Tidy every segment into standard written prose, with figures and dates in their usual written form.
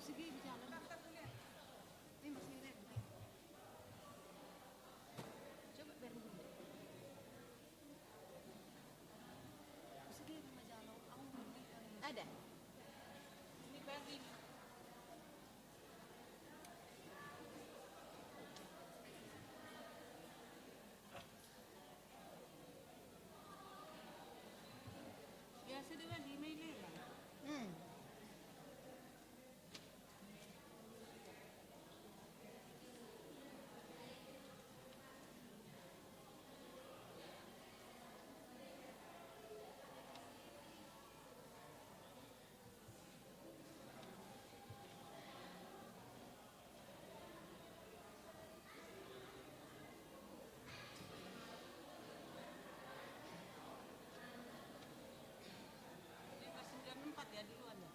Sige, berjalan. Ini masih rem. Coba berhenti. Sige, berjalan. Aku berhenti. Ada. Ini pagi. Biasa dia di email lah. Hmm. Ini pas 94 ya duluan ya.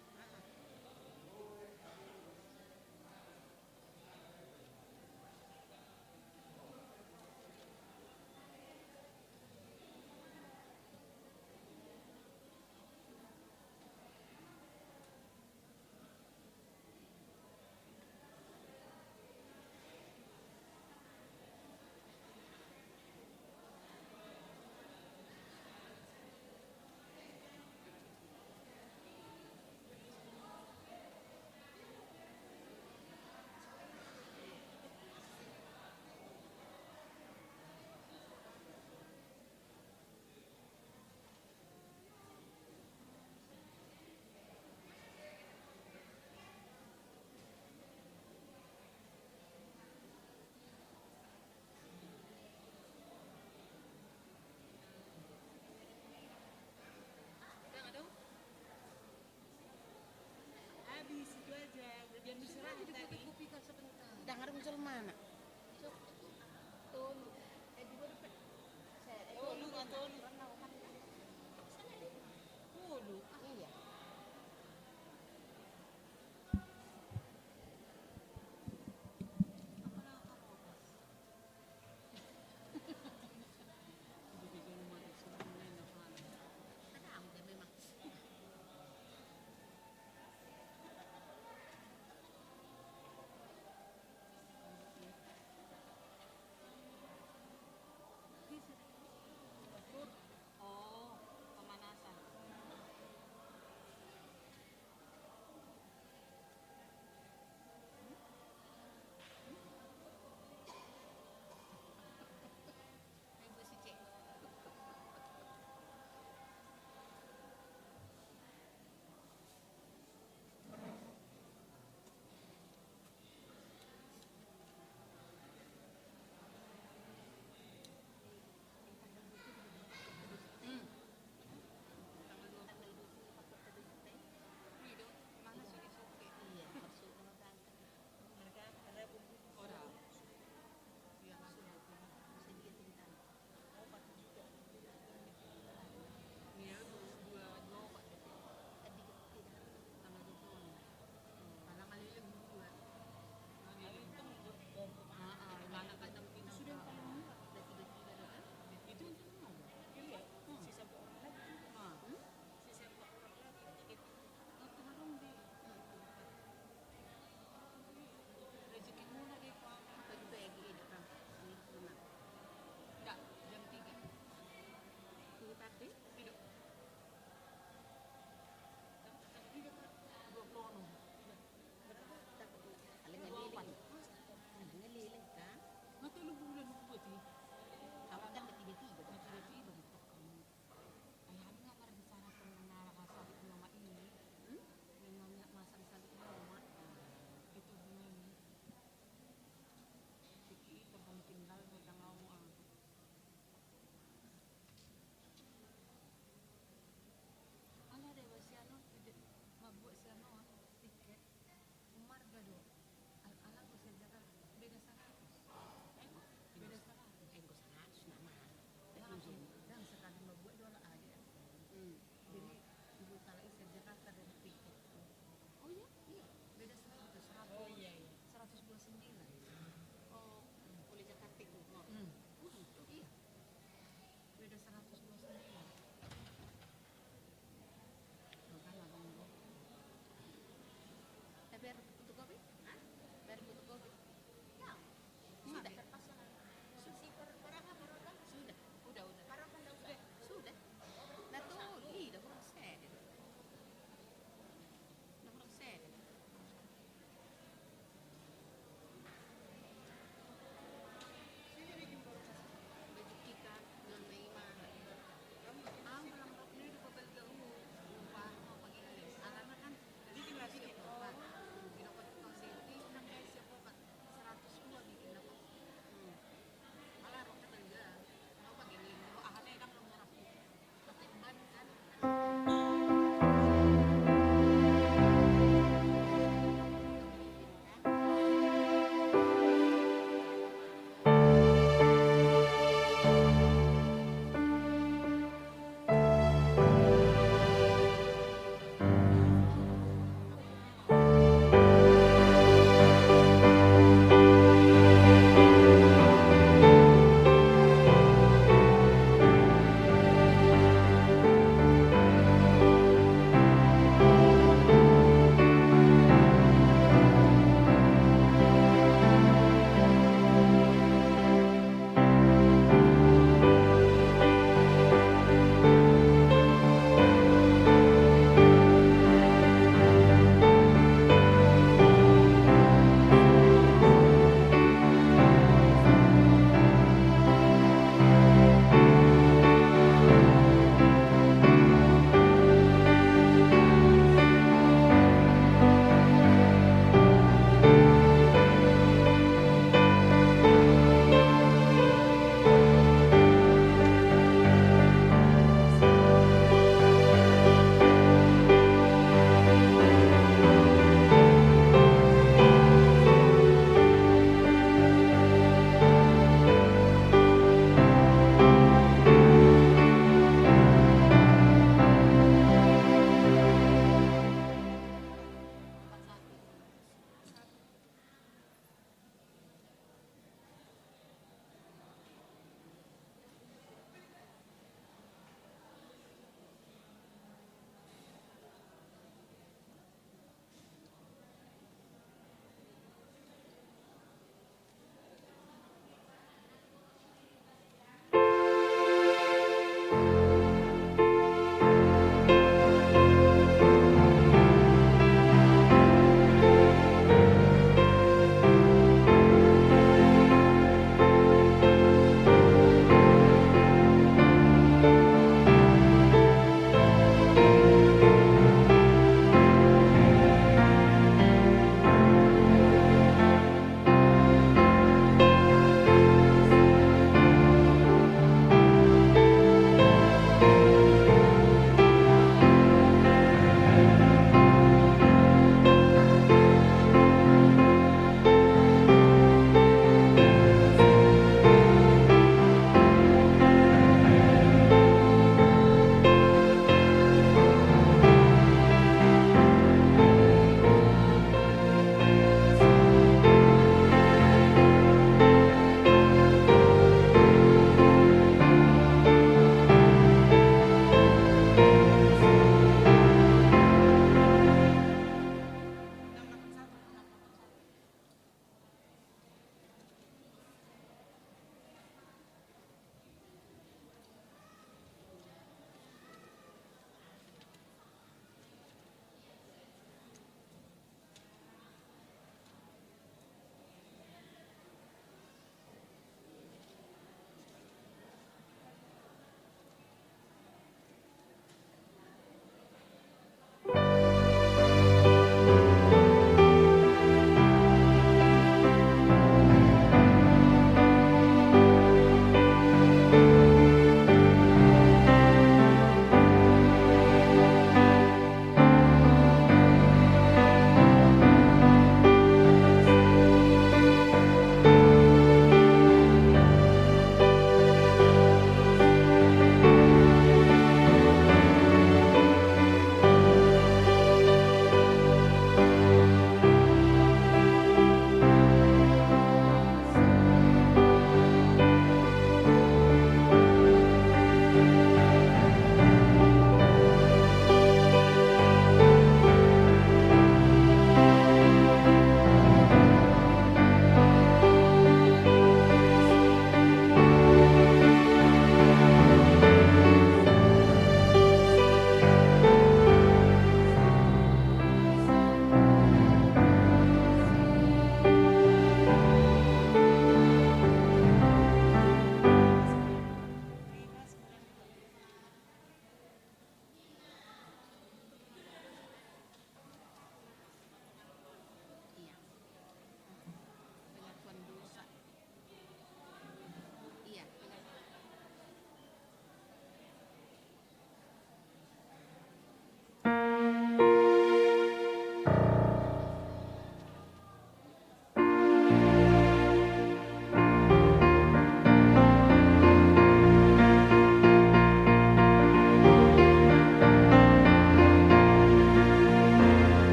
Udah nggak dong? Habis itu aja. Biar istirahat tadi. Kopi kan sebentar. Dah ada muncul mana? Tol. Di mana Pak? Tolu nggak tolu? Tolu. Iya.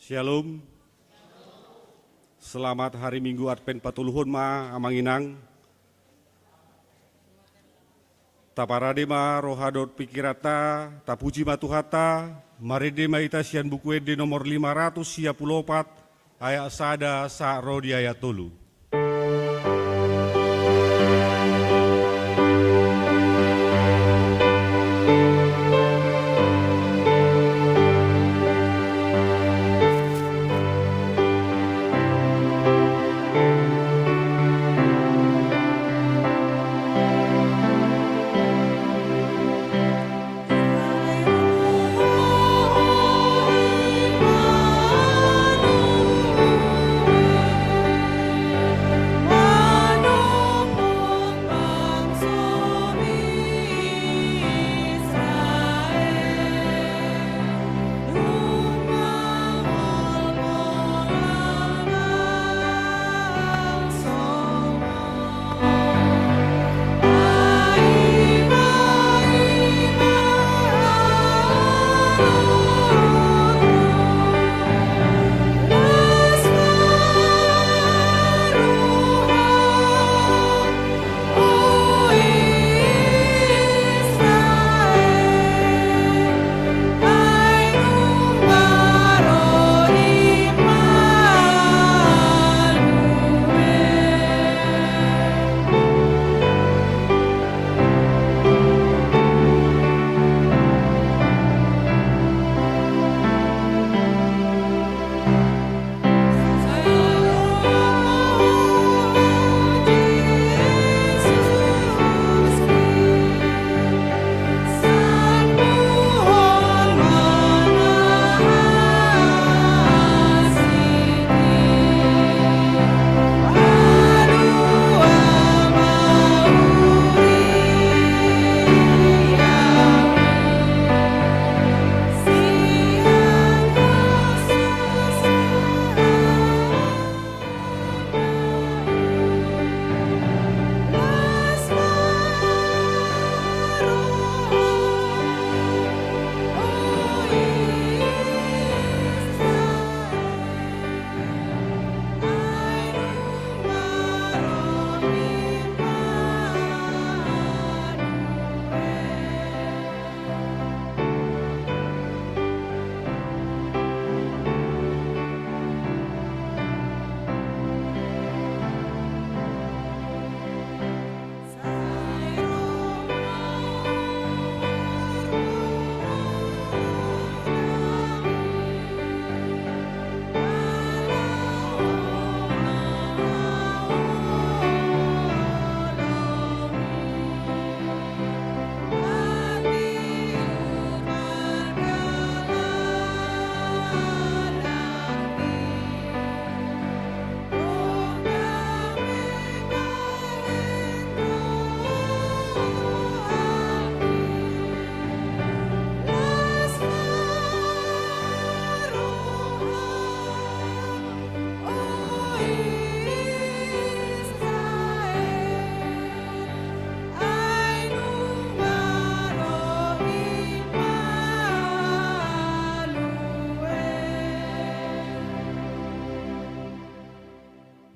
Shalom. Selamat hari Minggu Advent patuluhun ma amanginang. Taparade ma rohadot pikirata, tapuji matuhata, marede ma ita sian buku ede nomor 534, ayat sada sa rodi ayat tolu.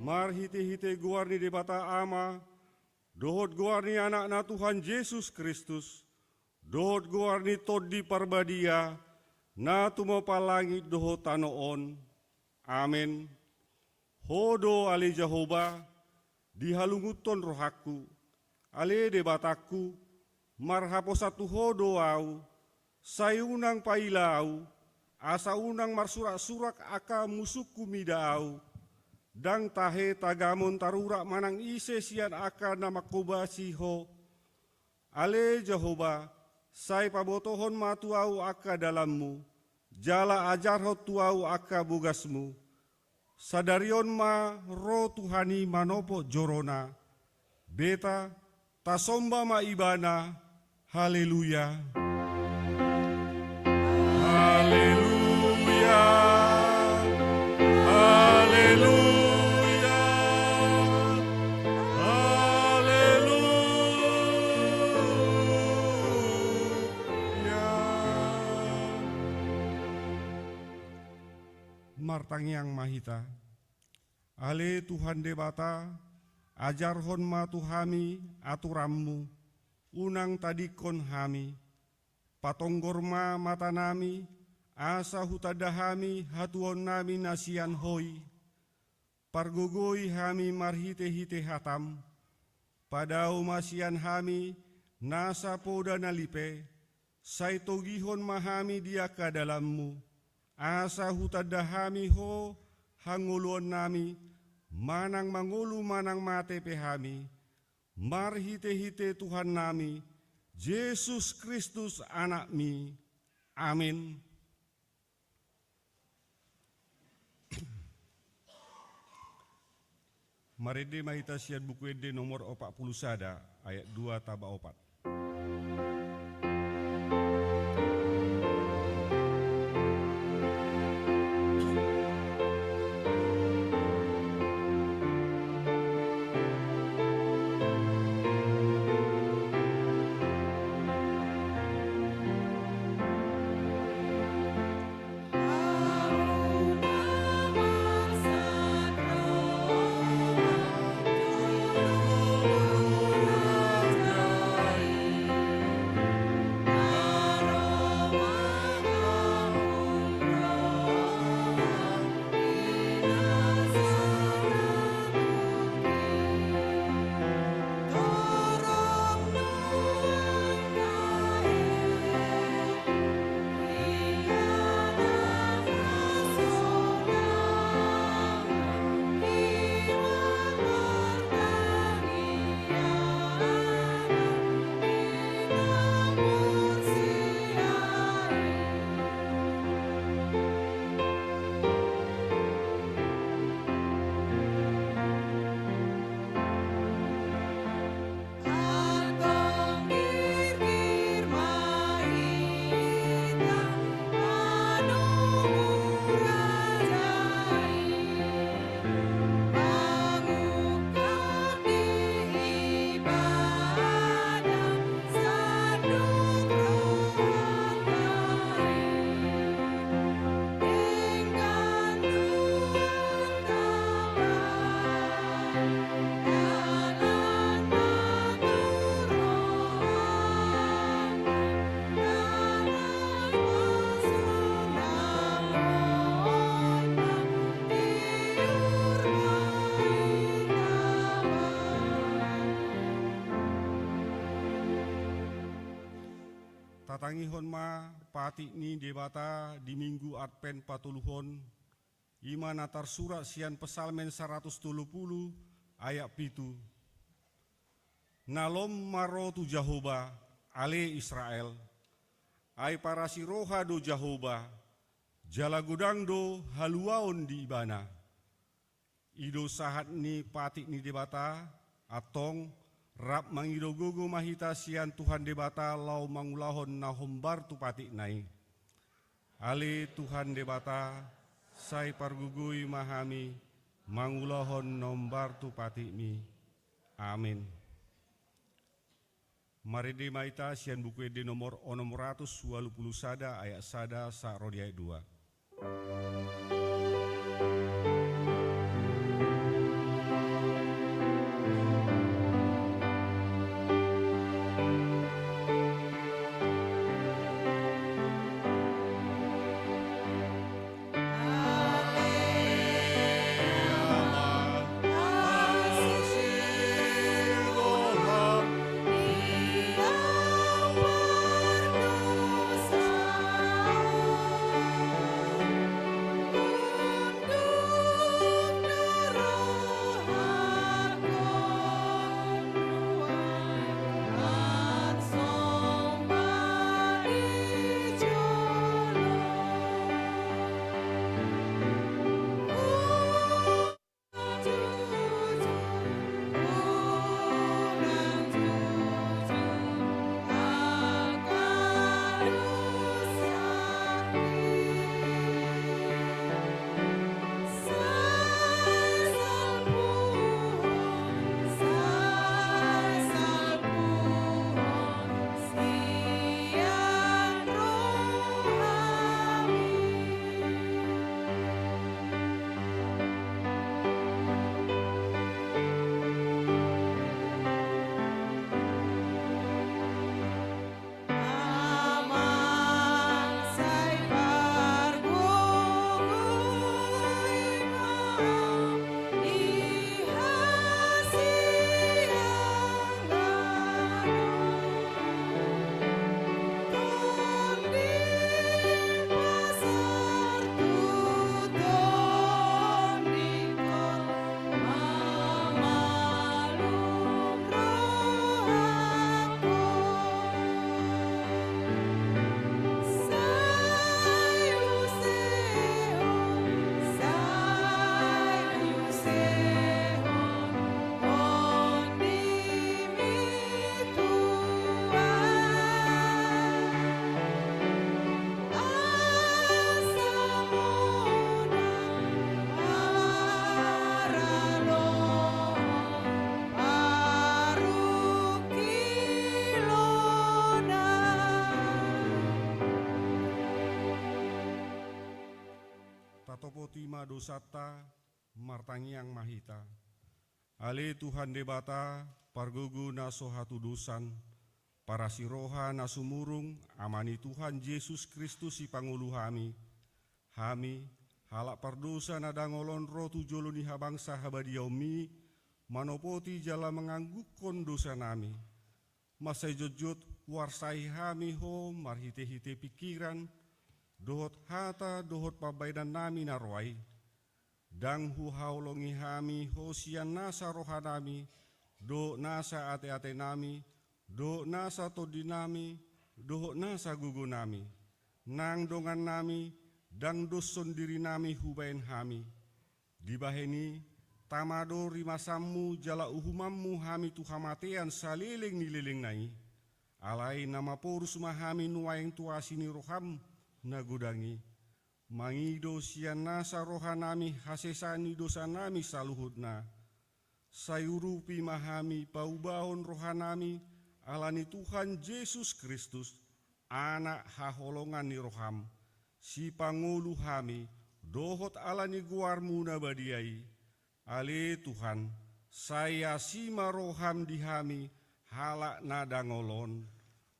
Mar hite-hite guarni de bata ama, dohot guarni anak na Tuhan Yesus Kristus, dohot guarni todi parbadia, na tumapalangit dohot tanoon. Amen. Hodo ale Jehovah, dihalunguton rohaku, ale de bataku, marhapo satu hodo au, sayunang pailau, asa unang marsurak-surak aka musuku midau, dang tahe tagamon tarurak manang ise sian aka namakoba siho. Ale Jehovah, sai pabotohon matuau aka dalammu, jala ajarho tuau aka bugasmu. Sadarion ma ro Tuhani manopo jorona, beta tasomba ma ibana, haleluya. Haleluya. Haleluya. martangiang mahita. Ale Tuhan debata, ajarhon ma Tuhami aturammu, unang tadikon hami, patonggor ma mata nami, asa hutadahami hatuon nami nasian hoi, pargogoi hami marhite-hite hatam, padau masian hami nasa poda nalipe, saitogihon mahami dia ka dalammu, asa hutadahami ho hanguluan nami, manang mangulu manang mate pehami, marhite-hite Tuhan nami, Yesus Kristus anakmi. Amin. Marede mahita sian buku ede nomor 40 sada ayat 2 taba 4. Tatangihon ma pati ni debata di minggu Advent patuluhon, ima natar surat sian pesalmen 170 ayat pitu. Nalom marotu Jahoba ale Israel, ai parasi roha do Jahoba, jala gudang do haluaon di ibana. Ido sahat ni pati ni debata, atong rap mangidogogo mahita sian Tuhan debata lau mangulahon nahombar tu pati nai. Ale Tuhan debata, sai pargugui mahami, mangulahon nombar tu pati mi. Amin. Marede maita sian buku ede nomor 620 sada ayat sada sa rodi ayat 2. roti ma dosata martangiang mahita. Ale Tuhan debata pargugu na sohatu dosan, para siroha na sumurung amani Tuhan Yesus Kristus si pangulu hami. Hami halak pardosa na dangolon rotu joloni habangsa habadiaumi, manopoti jala menganggukon dosa nami. Masai jojot warsai hami ho marhite-hite pikiran, dohot hata dohot pabaidan nami narwai. Dang hu haulongi hami ho sian nasa roha nami, do nasa ate-ate nami, do nasa todi nami, do nasa gugu nami. Nang dongan nami, dang doson diri nami hubain hami. Dibaheni, tamado rimasammu jala uhumammu hami tuhamatean saliling nililing nai. Alai nama porus mahami nuaing tuasini roham nagudangi. Mangido sian nasa roha nami hasesani dosa nami saluhutna. Sayurupi mahami paubahon roha nami alani Tuhan Yesus Kristus, anak haholongan ni roham. Si pangulu hami dohot alani guarmu nabadiai. Ale Tuhan, saya sima roham di hami halak nadangolon.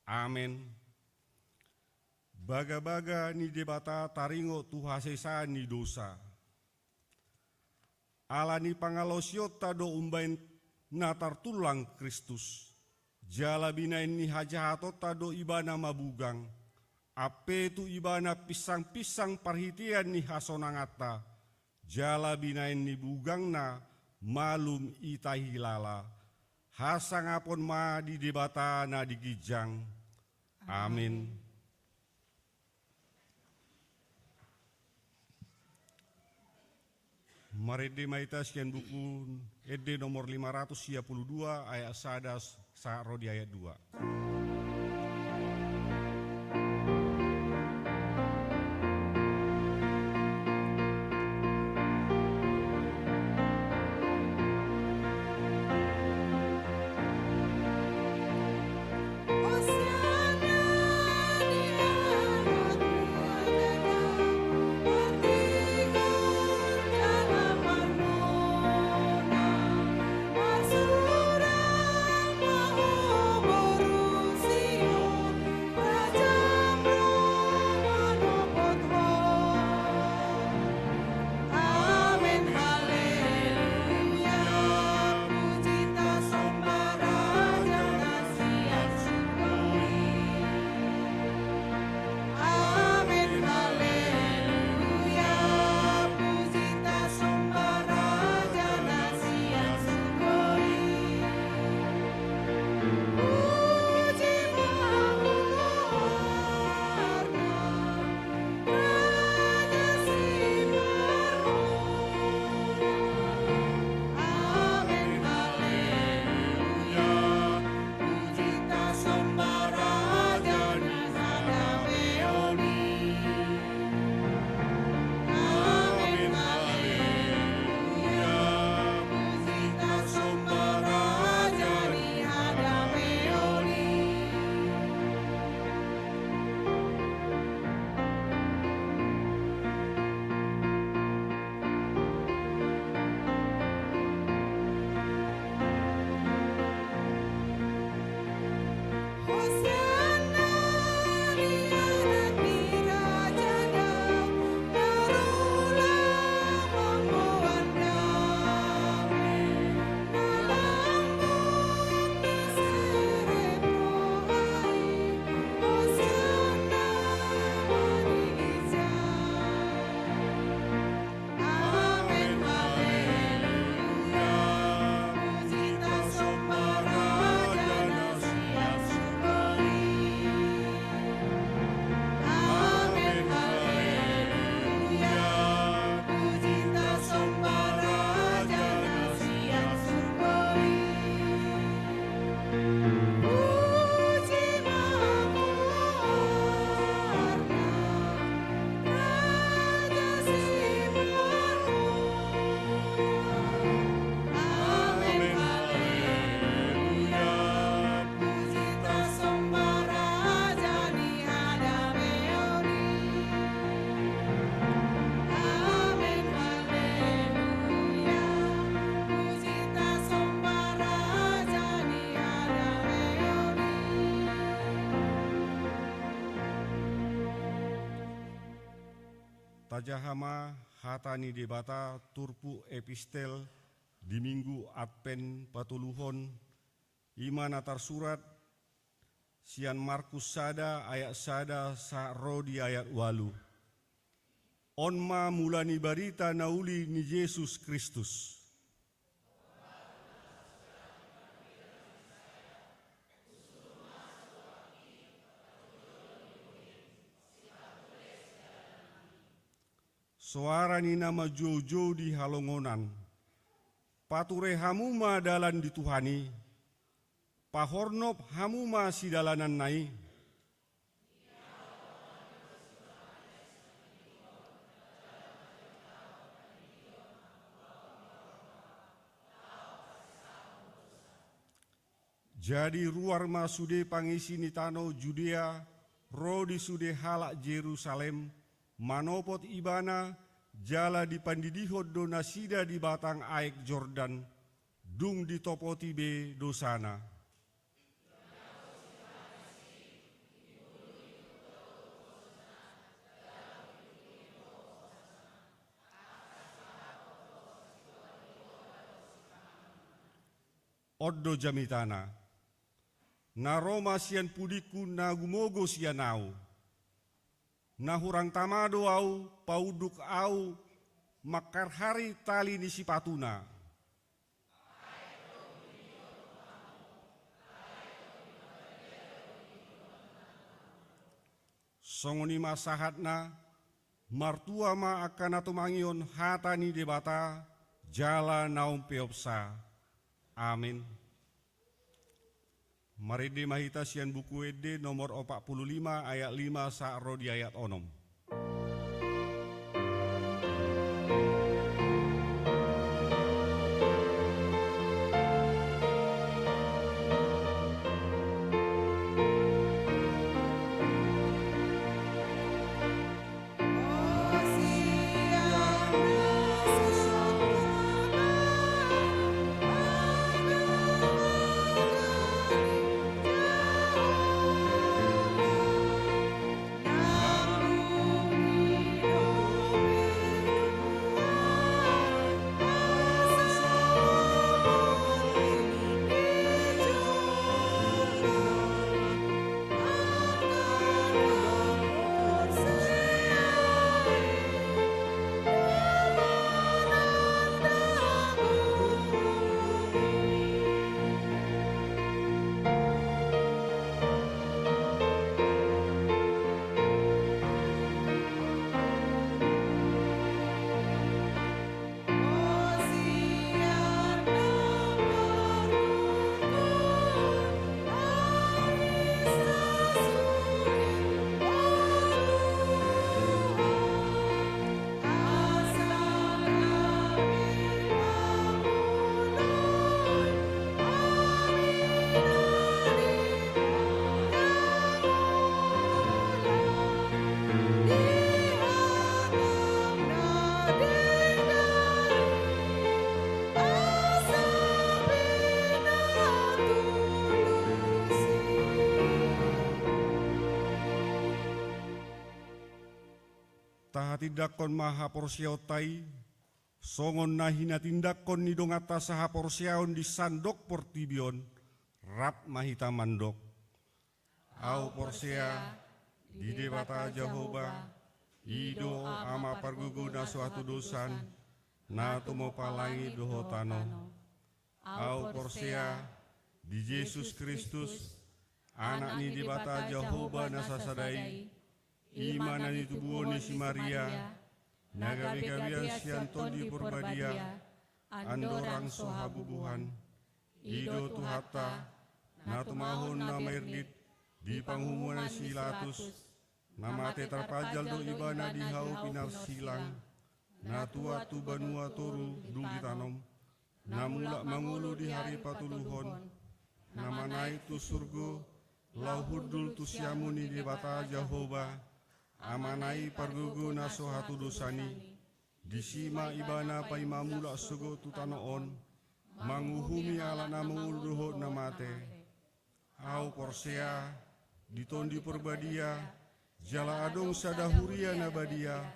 Amin. Baga-baga ni debata taringo tuhasesa ni dosa. Alani pangalosiot tado umbain natar tulang Kristus. Jala binain ni hajahatot tado ibana mabugang. Ape tu ibana pisang-pisang parhitian ni hasonangata. Jala binain ni bugang na malum itahilala. Hasangapon ma di debata na digijang. Amin. Marede maita sekian buku ED nomor 532 ayat 1 sa rodi ayat 2. Masura mahu boru Rajahama hatani debata turpu epistel di minggu Advent patuluhon iman atar surat sian Markus sada ayat sada sa'ro di ayat walu. Onma mulani barita nauli ni Yesus Kristus. Suara ni nama jojo di halongonan, pature hamuma dalan dituhani, pahornop hamuma si dalanan nai. Jadi ruar masude pangisi nitano Judea, rodi sude halak Jerusalem, manopot ibana, jala dipandidihot donasida di batang aek Jordan, dung ditopoti be dosana. Oddo jamitana, na Roma sian pudiku na gumogo sianau, na hurang tamado au, pauduk au, makar hari tali ni sipatuna. Songoni masahatna, martua ma akan atumangion hatani debata, jala naum peopsa. Amin. Mari mahita sian buku ede nomor 45 ayat 5 sa'ro di ayat onom. Tahatiddakon maha porsiautai, songon nahina tindakon ni dongata saha porsiaon di sandok portibion, rap mahita mandok. Au porsia, di debata Jehovah, ido ama pargugu na suatu dosan, na tumo palangi dohotano. Au porsia, di Yesus Kristus, anak ni debata Jehovah na sasadai, imanan itu buoni si Maria, nagabi-gabian sianto di purbadia, andorang sohabubuhan, ido tuhata, natumahon na merdit, di panghumunan silatus, namate terpajal do ibana di hau pinar silang, natua tu banua toru dung ditanom, namula mangulu di hari patuluhon, namanai tu surgo, lauhudul tu siamuni di bata Jehovah, amanai pargugu na sohatu dosani, disima ibana paimamula sugo tutanoon, manguhumi ala namul duho namate. Au porsea, ditondi perbadia, jala adong sadahuria nabadia,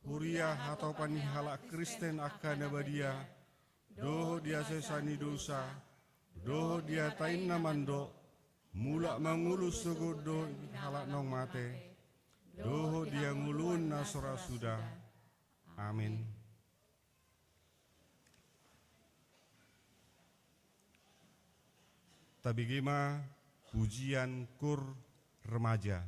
Kuria atau panihala Kristen akan abadia, doh dia sesani dosa, doh dia tain namando, mulak mangulus segudo halak nong mate, doh dia ngulun nasora sudah. Amin. Tabigima pujian kur remaja.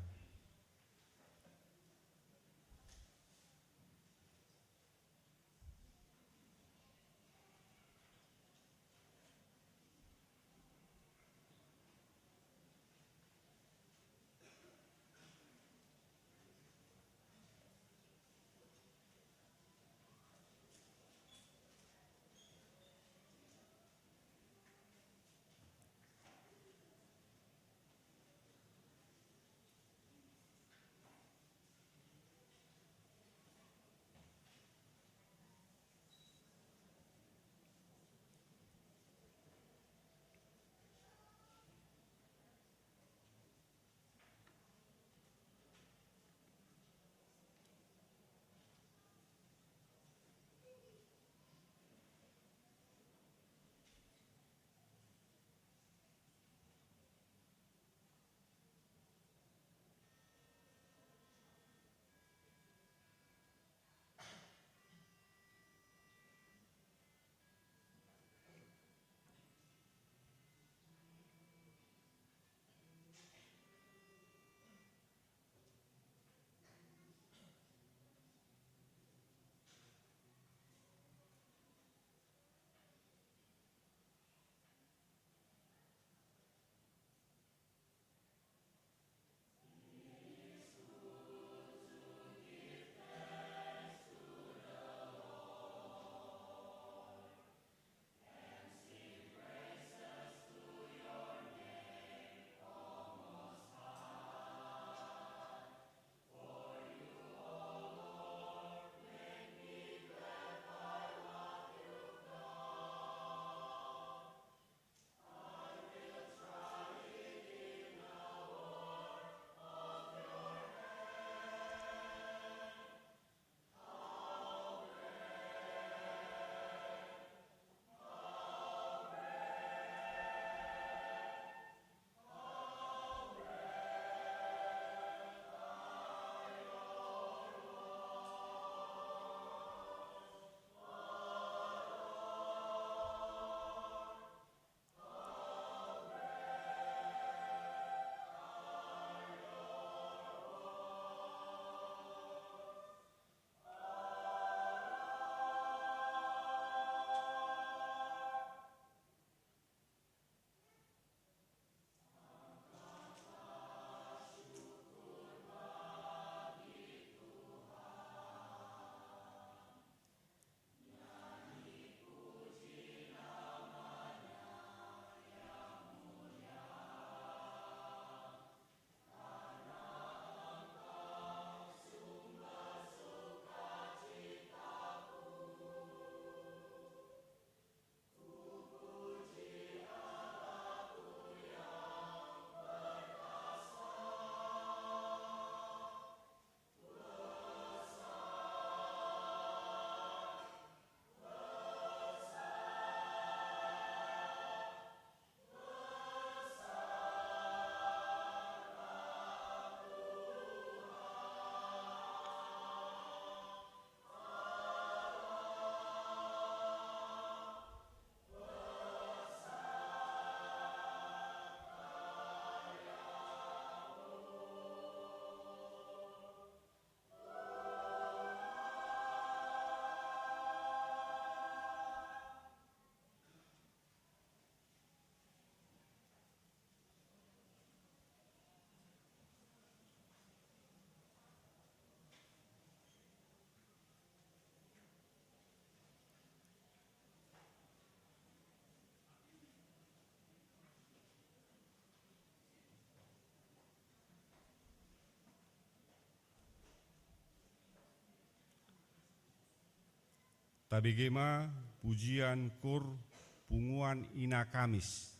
Tabigema pujian kur punguan ina Kamis.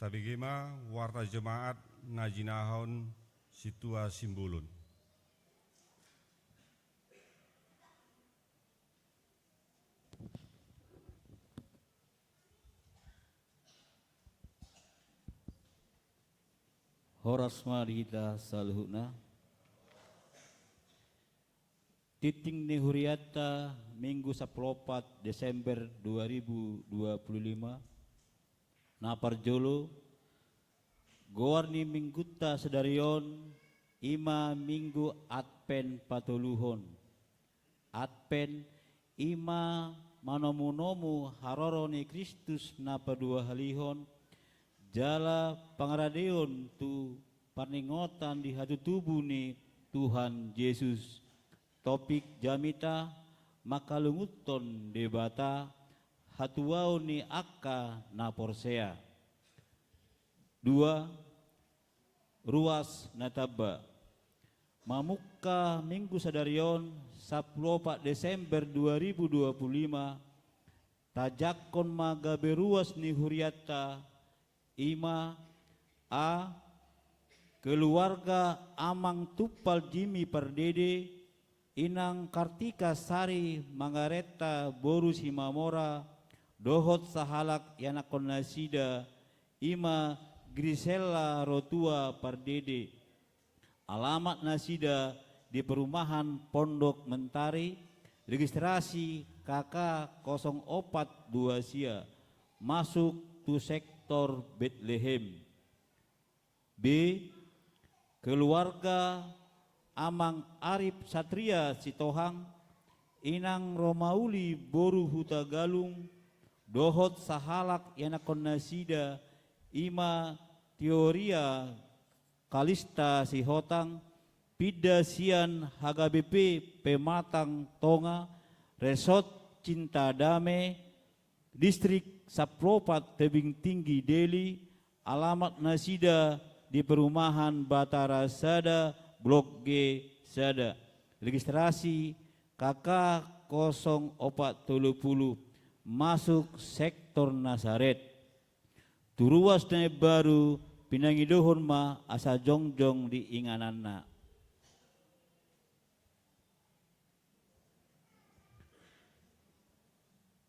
tabigima warta jemaat ngajinahon situa simbulun. Horas marita saluhuna titing ni huriata Minggu 14 Desember 2025 naparjolo gowarni mingguta sedarion ima minggu Adpen patuluhon Adpen ima manomu-nomu haroroni Kristus napa dua halihon jala pangaradeon tu paningotan di hatu tubuh ni Tuhan Yesus. Topik jamita makalunguton debata hatuau ni akka na porsea. 2. Ruas nataba. Mamuka minggu sadarion 14 Desember 2025 tajakon magabe ruas ni huriata ima a keluarga Amang Tupal Jimi Pardede Inang Kartika Sari Mangareta Boru Simamora Dohot Sahalak Yanakon Nasida ima Grisela Rotua Pardede. Alamat Nasida di perumahan Pondok Mentari, registrasi KK 042 Sia, masuk tu sektor Bethlehem. B. Keluarga Amang Arif Satria Sitohang, Inang Romauli Boru Huta Galung, Dohot Sahalak Yanakon Nasida, Ima Teoria Kalista Sihotang, Pida Sian HGBP Pematang Tonga, Resort Cinta Dame, Distrik Saplopat Tebing Tinggi Deli, alamat Nasida di perumahan Batara Sada, Blok G Sada, registrasi KK 040, masuk sektor Nazaret. Turuas dan baru pinangidohon ma asa jongjong di inganana.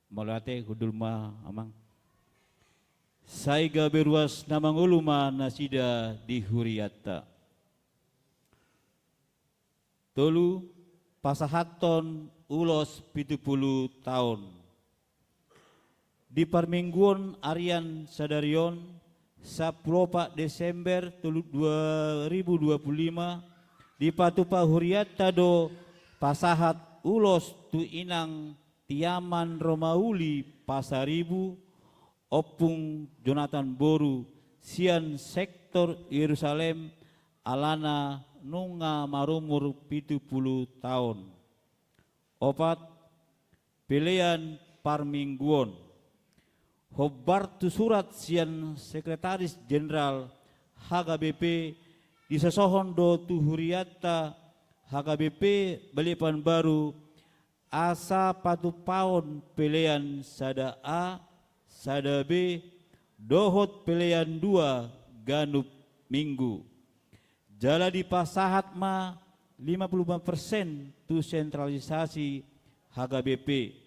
Malate hudulma amang. Saiga beruas namang uluma nasida di huriata. Tolu pasahaton ulos 70 tahun. Di parmingguan Arian Sadarion 14 Desember 2025 di patupa huriata do pasahat ulos tu inang Tiaman Romauli Pasaribu Opung Jonathan Boru Sian sektor Yerusalem alana nunga marumur 70 tahun. Opat pilihan parmingguon Hobartu surat sian sekretaris jenderal HGBP di sesohon do tuhuriata HGBP Belipan Baru asa patu paon pilihan sada A sada B dohot pilihan 2 ganup minggu jala di pasahat ma 55% tu sentralisasi HGBP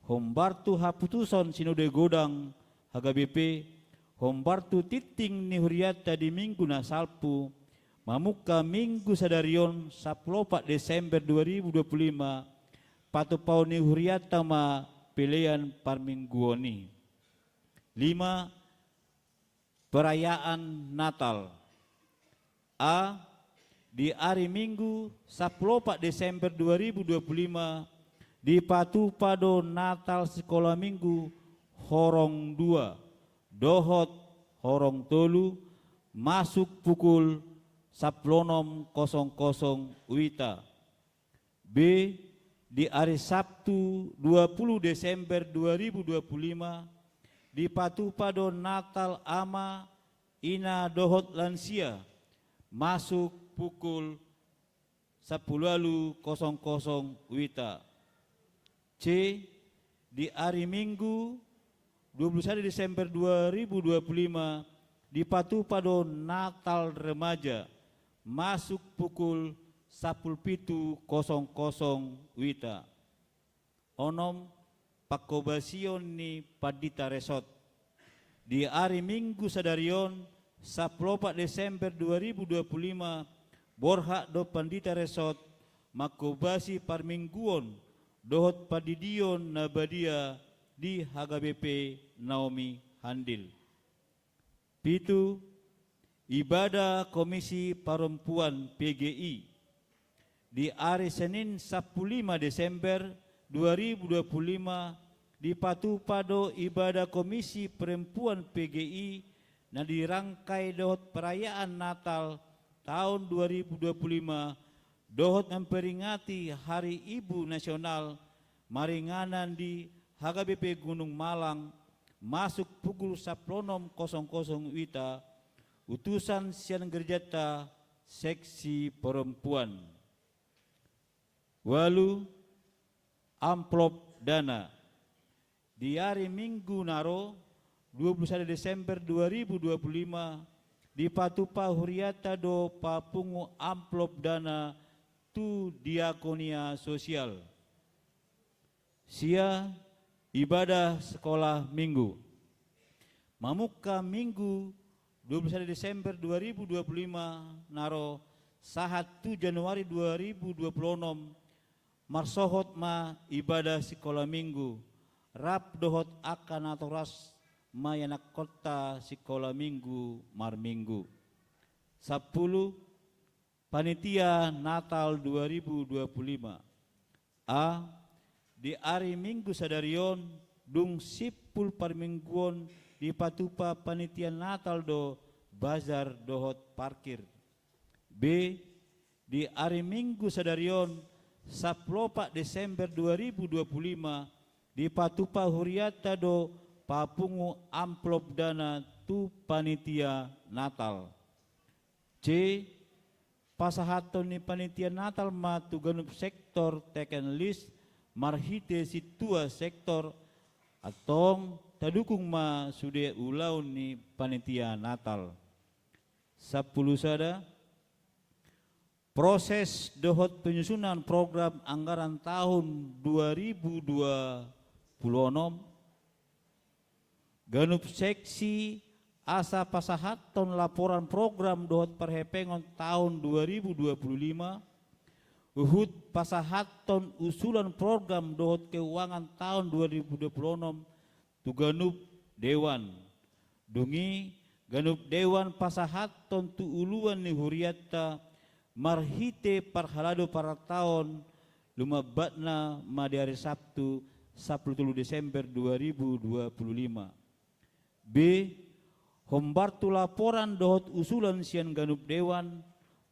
Hombartu haputuson sinode godang HGBP Hombartu titing ni huriata di minggu na salpu mamuka minggu sadarion 14 Desember 2025 patu pau ni huriata ma pilihan parmingguoni. 5. Perayaan Natal. A. Di hari Minggu 14 Desember 2025 di patu pado Natal sekolah Minggu horong 2 dohot horong tolu masuk pukul 10.00 wita. B. Di hari Sabtu 20 Desember 2025 di patu pado Natal ama ina dohot lansia masuk pukul 10.00 wita. C. Di hari Minggu 21 Desember 2025 di Patupado Natal Remaja masuk pukul 17.00 wita. Onom pakobasion ni Padita Resort di hari Minggu sadarion 14 Desember 2025 borhak do Pandita Resort makobasi parmingguon dohot padidion nabadia di HGBP Naomi Handil. Pitu, ibadah Komisi Perempuan PGI di hari Senin 15 Desember 2025 di Patupado ibadah Komisi Perempuan PGI na dirangkai dohot perayaan Natal tahun 2025 dohot memperingati Hari Ibu Nasional maringanan di HGBP Gunung Malang masuk pukul 10.00 wita utusan Sian Gerjata Seksi Perempuan. Walu amplop dana di hari Minggu naro 21 Desember 2025 di Patupa Huriata do Papungu amplop dana tu diakonia sosial. Sia ibadah sekolah minggu. Mamuka Minggu 21 Desember 2025 naro 1 Januari 2026 marsohot ma ibadah sekolah minggu rap dohot akan atoras mayanak kota sekolah minggu mar minggu. 10 Panitia Natal 2025 A di hari Minggu sadarion dung sipul parmingguon di Patupa Panitia Natal do bazar dohot parkir. B di hari Minggu sadarion 14 Desember 2025 di Patupa Huriata do Papungu amplop dana tu Panitia Natal. C pasahaton ni Panitia Natal matu ganup sektor teken list marhite situa sektor atong tadukung ma sude ulaun ni Panitia Natal. 10 sada proses dohot penyusunan program anggaran tahun 2026 ganup seksi asa pasahaton laporan program dohot perhepengon tahun 2025 uhud pasahaton usulan program dohot keuangan tahun 2026 tu ganup dewan dungi ganup dewan pasahaton tu uluan ni huriata marhite parhalado para tahun lumabatna madi hari Sabtu 10 Desember 2025. B hombartu laporan dohot usulan sian ganup dewan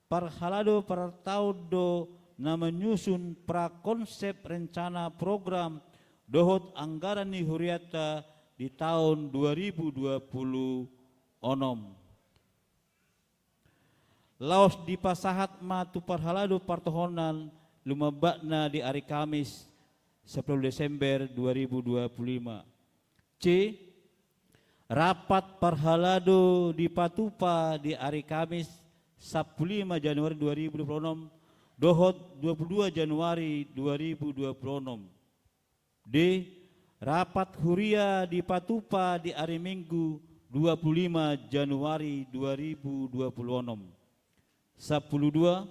parhalado para tahun do na menyusun prakonsep rencana program dohot anggaran ni huriata di tahun 2020 onom. Laos di pasahat matu parhalado partohonan lumabakna di hari Kamis 10 Desember 2025. C rapat parhalado di Patupa di hari Kamis 15 Januari 2026 dohot 22 Januari 2026. D rapat huria di Patupa di hari Minggu 25 Januari 2026. 12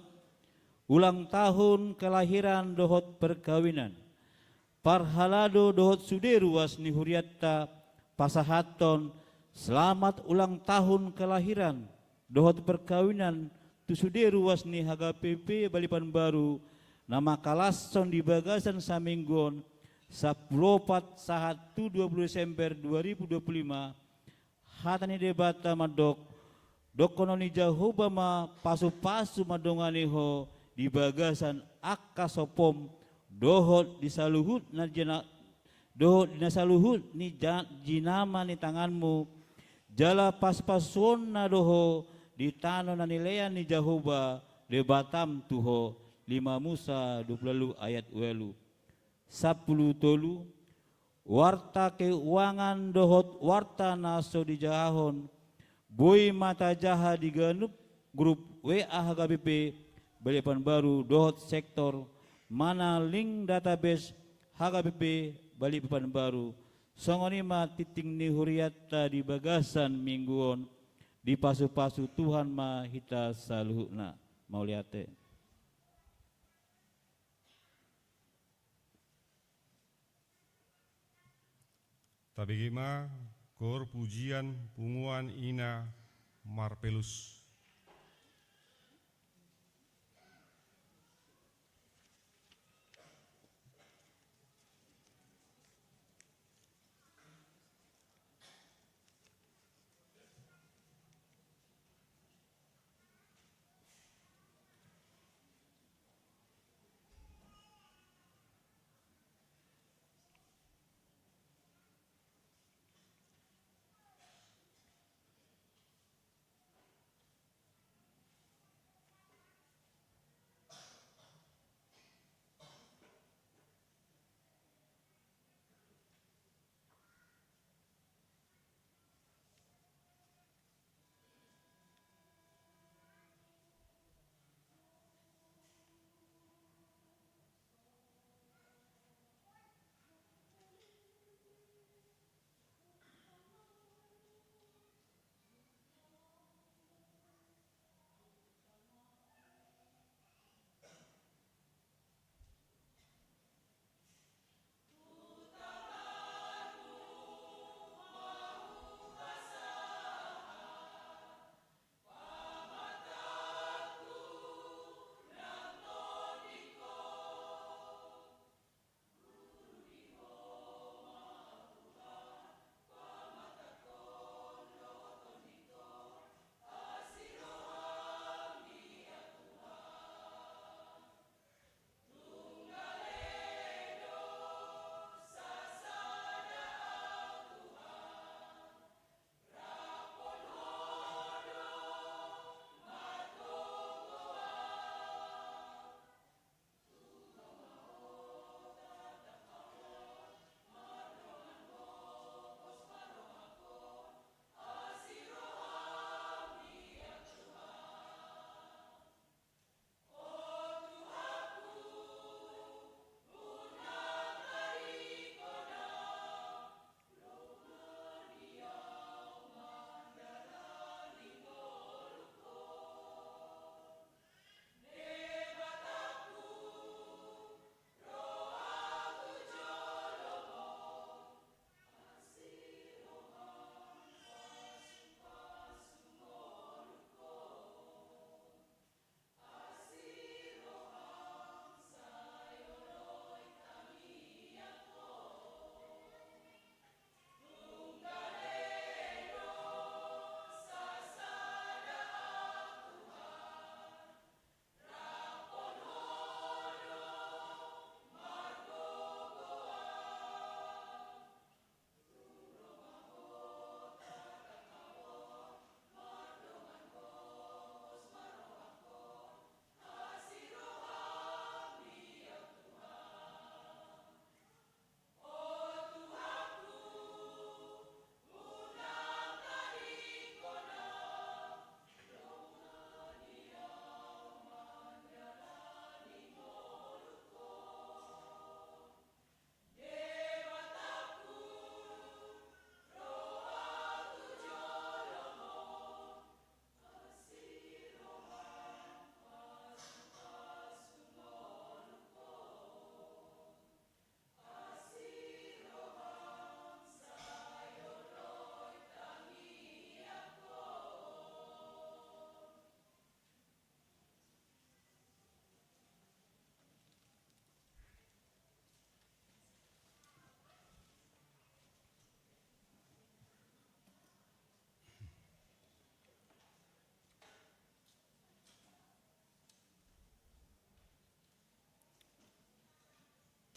ulang tahun kelahiran dohot perkawinan parhalado dohot suderuas ni huriata pasahaton selamat ulang tahun kelahiran dohot perkawinan tu suderuas ni HGPP Balipan Baru nama kalason di bagasan saminggon 14 sahat 20 Desember 2025 hatani debata madok dokononi Jahoba ma pasu-pasu madonganiho di bagasan akka sopom dohot disaluhut na jena dohot dinasaluhut ni jinama ni tanganmu jala pas-pason na doho di tano na nilean ni Jahoba debatam tuho 5 Musa 20 ayat welu 10 tolu warta keuangan dohot warta naso di jahon Boy mata jaha di ganup grup WA HKBP Balikpapan Baru dohot sektor mana link database HKBP Balikpapan Baru songonima titing ni huriata di bagasan mingguon di pasu-pasu Tuhan ma hita saluhna mau liate. Tabegima kor pujian punguan ina marpelus.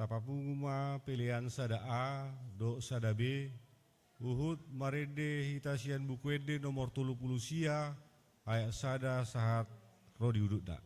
Tapapuma pilihan sada A, do sada B, Uhud marede hitasian bukuede nomor 30 sia, ayat sada sahat rodi udukda.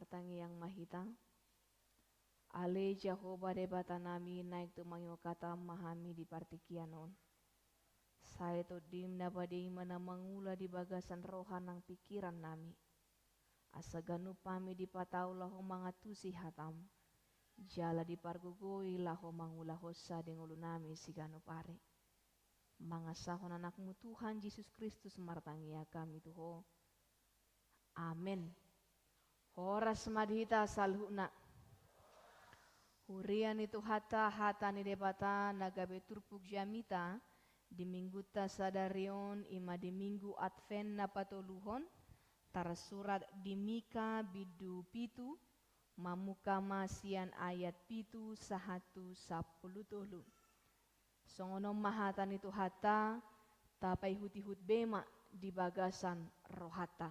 martangi yang mahitang. Ale Jehovah debata nami naik tu mayo kata mahami di partikianon. Saya to dim na bading mana mangula di bagasan rohan ng pikiran nami. Asa ganu pami di pataw laho mga tusi hatam. Jala di pargugoy laho mangulaho sa dengulo nami si ganu pare. Mga sahon anakmu Tuhan Yesus Kristus martangia kami tuho. Amen. Horas madhita salhuna. Hurian itu hata ni debata nagabe turpuk jamita di minggu tasadarion ima di minggu advent na patoluhon tarsurat di Mika bidu pitu mamuka masian ayat pitu 1:10. Songono mahatan itu hata tapai hutihut bema di bagasan rohata.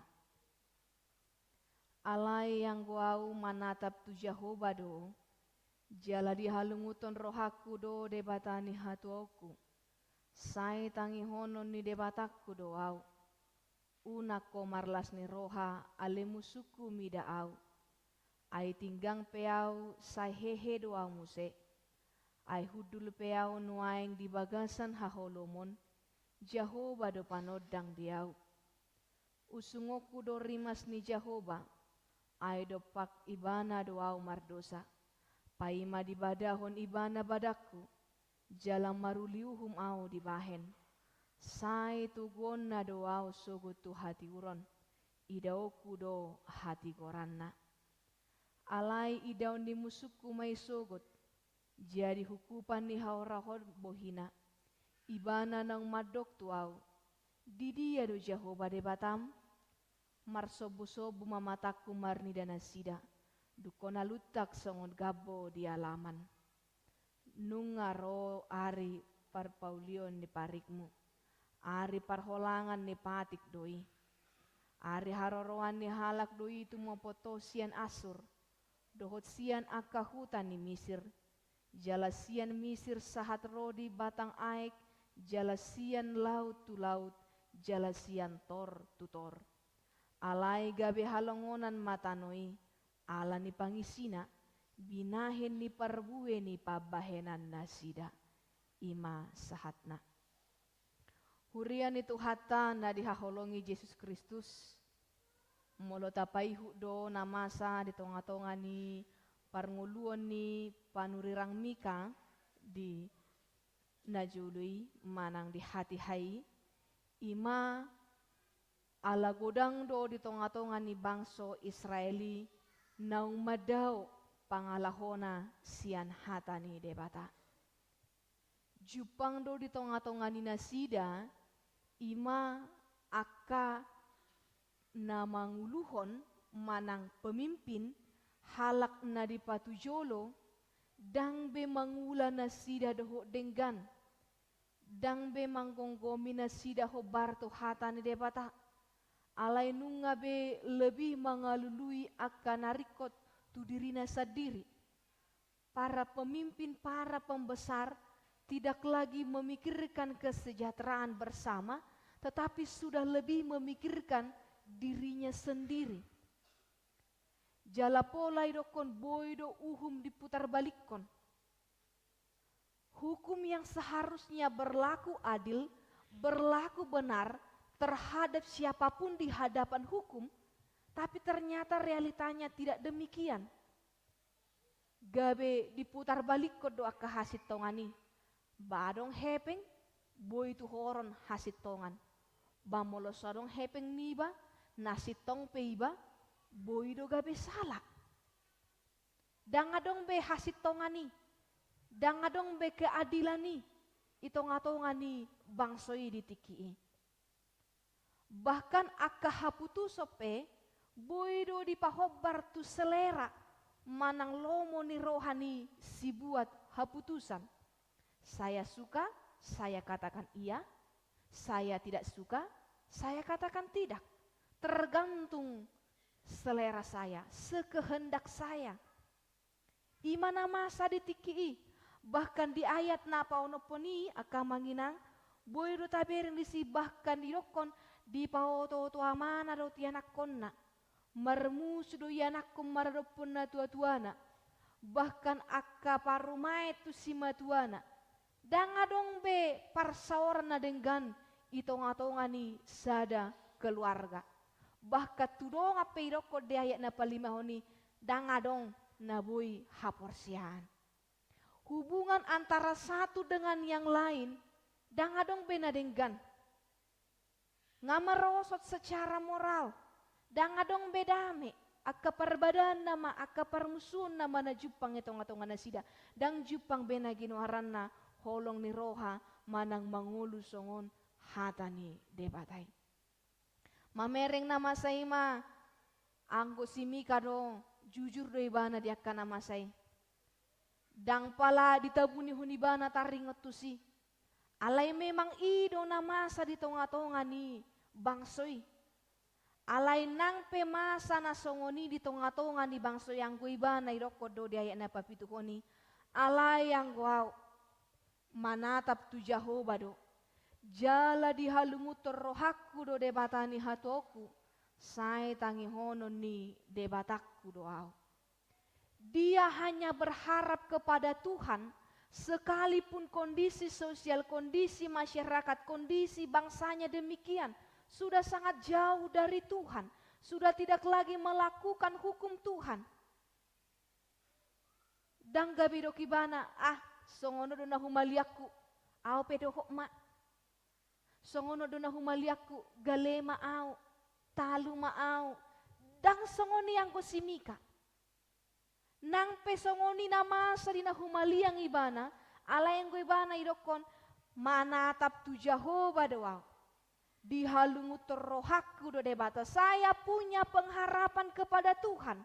Alai yang guau manatap tu Jehovah do, jala dihalunguton rohaku do debatani hatuoku. Sai tangi honon ni debataku do au. Unak komarlas ni roha alemu suku mida au. Ai tinggang peau sai hehe do au muse. Ai hudul peau nuaing di bagasan haholomon. Jehovah do panodang diau. Usungoku do rimas ni Jehovah. Ai do pak ibana do au mardosa. Paima di badahon ibana badaku. Jalan maruliuhum au di bahen. Sai tu gona do au sogo tu hati uron. Idaoku do hati goranna. Alai idaon di musuku mai sogot. Jadi hukupan ni haurahon bohina. Ibana nang madok tu au. Didia do Jehovah de batam. Marsobu-sobu mamataku marni dana sida. Dukona lutak songon gabo di alaman. Nungaro ari parpaulion ni parikmu. Ari parholangan ni patik doi. Ari haroroan ni halak doi itu mopotosian asur. Dohot sian akahutan ni Misir. Jalasian Misir sahat rodi batang aek. Jalasian laut tu laut. Jalasian tor tu tor. Alai gabe halongonan matanoi. Ala ni pangisina. Binahen ni parbuhe ni pabahenan nasida. Ima sahatna. Hurian itu hata na dihaholongi Yesus Kristus. Molo tapai do namasa di tonga-tonga ni parnguluan ni panurirang Mika di najului manang di hati hai. Ima ala godang do di tonga-tonga ni bangso Israeli naung madao pangalahona sian hata ni debata. Jupang do di tonga-tonga ni nasida ima aka namanguluhon manang pemimpin halak na di patujolo dang be mangula nasida doho denggan dang be manggonggomi nasida ho barto hata ni debata. Alai nunga be lebih mengalului akan narikot tu dirina sadiri. Para pemimpin, para pembesar tidak lagi memikirkan kesejahteraan bersama, tetapi sudah lebih memikirkan dirinya sendiri. Jala polai dokon boydo uhum diputar balikon. Hukum yang seharusnya berlaku adil, berlaku benar, terhadap siapapun di hadapan hukum, tapi ternyata realitanya tidak demikian. Gabe diputar balik ke doa ke hasit tongani. Badong hepeng, boy tu horon hasit tongan. Bamolo sadong hepeng niba, nasi tong peiba, boy do gabe salah. Dangadong be hasit tongani, dangadong be keadilani, itongatongani bangsoi ditikii. Bahkan akka haputu sope boido di pahobar tu selera manang lomo ni rohani si buat haputusan. Saya suka, saya katakan iya. Saya tidak suka, saya katakan tidak. Tergantung selera saya, sekehendak saya. Imana masa ditikii. Bahkan di ayat napa onoponi akka manginang boido taberin disi bahkan dirokon di paoto tua mana do tianak konna marmus do yanakum maradopun na tua-tuana bahkan akka parumai tu si matuana dangadong be parsaoran na denggan itonga-tonga ni sada keluarga bahkan tudong apa iroko de ayat na palimahoni dangadong na boy haporsian hubungan antara satu dengan yang lain dangadong be na denggan ngamarosot secara moral dangadong bedame Akka perbadan nama, akka permusuhan nama na jupang itong-atongan na sida. Dang jupang benaginuharan na holong ni roha manang mangulu songon hata ni debatay. Mamereng nama say ma, anggo si Mika do, jujur do ibana di akka nama say. Dang pala ditabuni hunibana taringot tu si. Alay memang ido na masa di tonga-tonga ni bangsoy. Alay nang pemasa na songoni di tonga-tonga ni bangsoy yang guiba na irokod do di ayat na papitukoni. Alay yang guau manatap tu Jehovah do. Jala di halumut rohaku do debatani hatoku. Sai tangi honon ni debatakku doau. Dia hanya berharap kepada Tuhan. Sekalipun kondisi sosial, kondisi masyarakat, kondisi bangsanya demikian, sudah sangat jauh dari Tuhan, sudah tidak lagi melakukan hukum Tuhan. Dan gabido kibana, songono do na humaliaku, au pedo hokma. Songono do na humaliaku, galema au, talu maau, dang songoni yang ko simika. Nang pesongoni nama sa dina humaliang ibana, alayang ko ibana idokon, manatap tu Jehovah doaw. Dihalungut rohaku do debata. Saya punya pengharapan kepada Tuhan.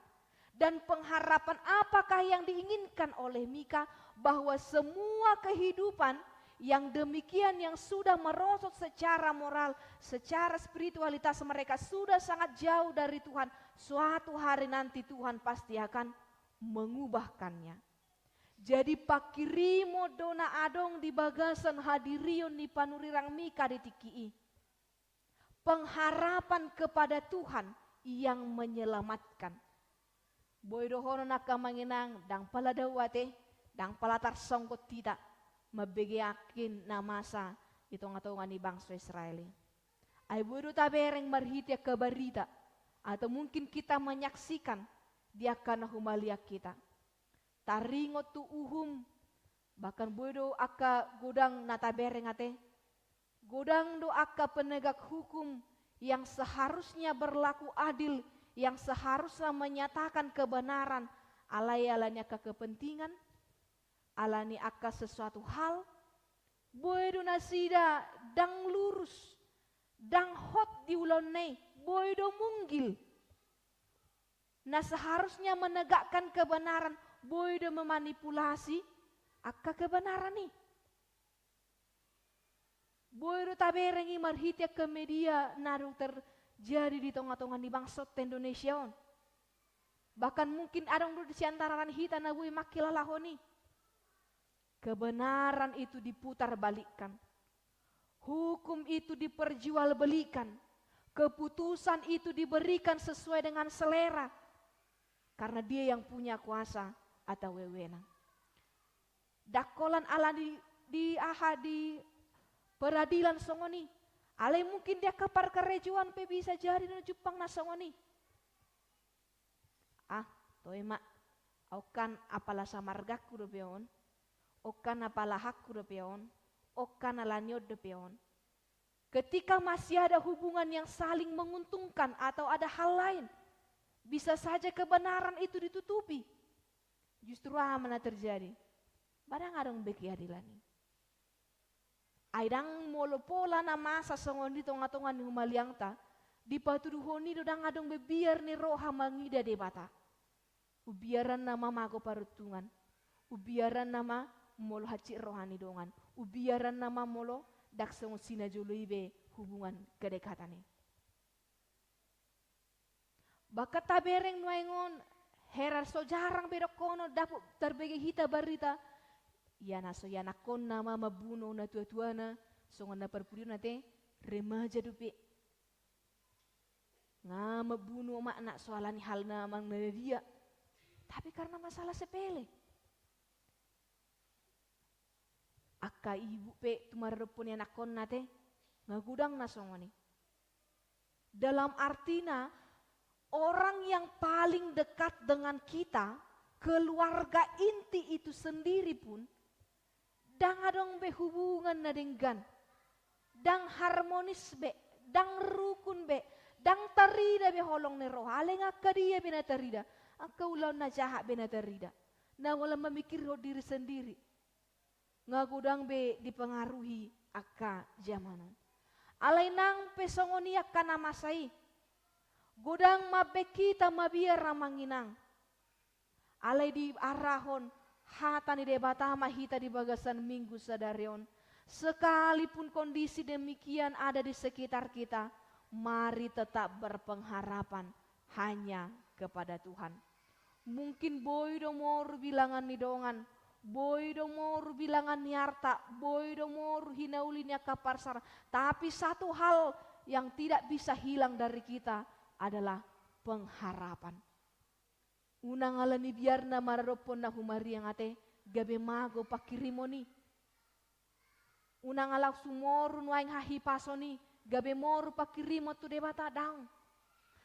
Dan pengharapan apakah yang diinginkan oleh Mika? Bahwa semua kehidupan yang demikian yang sudah merosot secara moral, secara spiritualitas mereka sudah sangat jauh dari Tuhan. Suatu hari nanti Tuhan pasti akan mengubahkannya. Jadi pakirimo dona adong di bagasan hadirion ni panurirang Mika di tikii. Pengharapan kepada Tuhan yang menyelamatkan. Boy dohono nakamanginang dang pala dawate, dang pala tarsongkot tidak mabigiakin na masa itong atongan ni bangsa Israel. Ay boy do tabereng marhiti kabarita atau mungkin kita menyaksikan dia akan humaliak kita. Taringot tu uhum, bahkan bodo akka godang natabereng ate. Godang do akka penegak hukum yang seharusnya berlaku adil, yang seharusnya menyatakan kebenaran, alay-alanya ke kepentingan, alani akka sesuatu hal, bodo nasida dang lurus, dang hot di ulone, bodo munggil. Nah seharusnya menegakkan kebenaran, bodo memanipulasi akka kebenaran nih. Bodo taberengi marhitia ke media naru terjadi di tengah-tengah di bangsa Indonesia. Bahkan mungkin ada yang di antara hita na bui makilalahoni. Kebenaran itu diputar balikkan. Hukum itu diperjualbelikan. Keputusan itu diberikan sesuai dengan selera. Karena dia yang punya kuasa atau wewenang. Dakolan ala di peradilan songoni. Ale mungkin dia kepar kerejuan pe bisa jadi no Jepang na songoni. Toy mak. Okan apala samargaku do peon. Okan apala hakku do peon. Okan alanyod do peon. Ketika masih ada hubungan yang saling menguntungkan atau ada hal lain, bisa saja kebenaran itu ditutupi. Justru mana terjadi? Barang adong beki adilani. Aidang molopola na masa songon di tonga-tonga ni humaliang ta, di patuduhoni do dang adong bebiar ni roha mangida de bata. Ubiaran nama mago parutungan. Ubiaran nama molo haci rohani dongan. Ubiaran nama molo dak songo sina juluibe hubungan kedekatane. Bakat tabereng nuengon herar so jarang bedok kono dapat terbegi hita barita. Yana so yana kon nama mabuno na tua-tuana songon na perpudi nate remaja dupe. Nga mabuno makna soalani hal namang na dia. Tapi karena masalah sepele. Akka ibu pe tumarepun yana kon nate ngagudang na songoni. Dalam artina orang yang paling dekat dengan kita, keluarga inti itu sendiri pun, dang adong be hubungan na dengan, dang harmonis be, dang rukun be, dang tarida be holong ni roh ale ngaka dia bena tarida angka ulau na jahat bena tarida na wala memikir diri sendiri ngagudang be dipengaruhi aka zamanon alai nang pesongoni akan namasai godang mabe kita mabiar ramanginang alai di arahon hata ni debata mahita di bagasan minggu sadarion sekalipun kondisi demikian ada di sekitar kita, mari tetap berpengharapan hanya kepada Tuhan. Mungkin boy domor bilangan ni dongan, boy domor bilangan ni harta, boy domor hinaulinya kaparsar. Tapi satu hal yang tidak bisa hilang dari kita adalah pengharapan. Unang alani biar na mararopon na humari yang ate gabe mago pakirimoni. Unang alak sumoru nuaing hahi pasoni gabe moru pakirimo tu debata daun.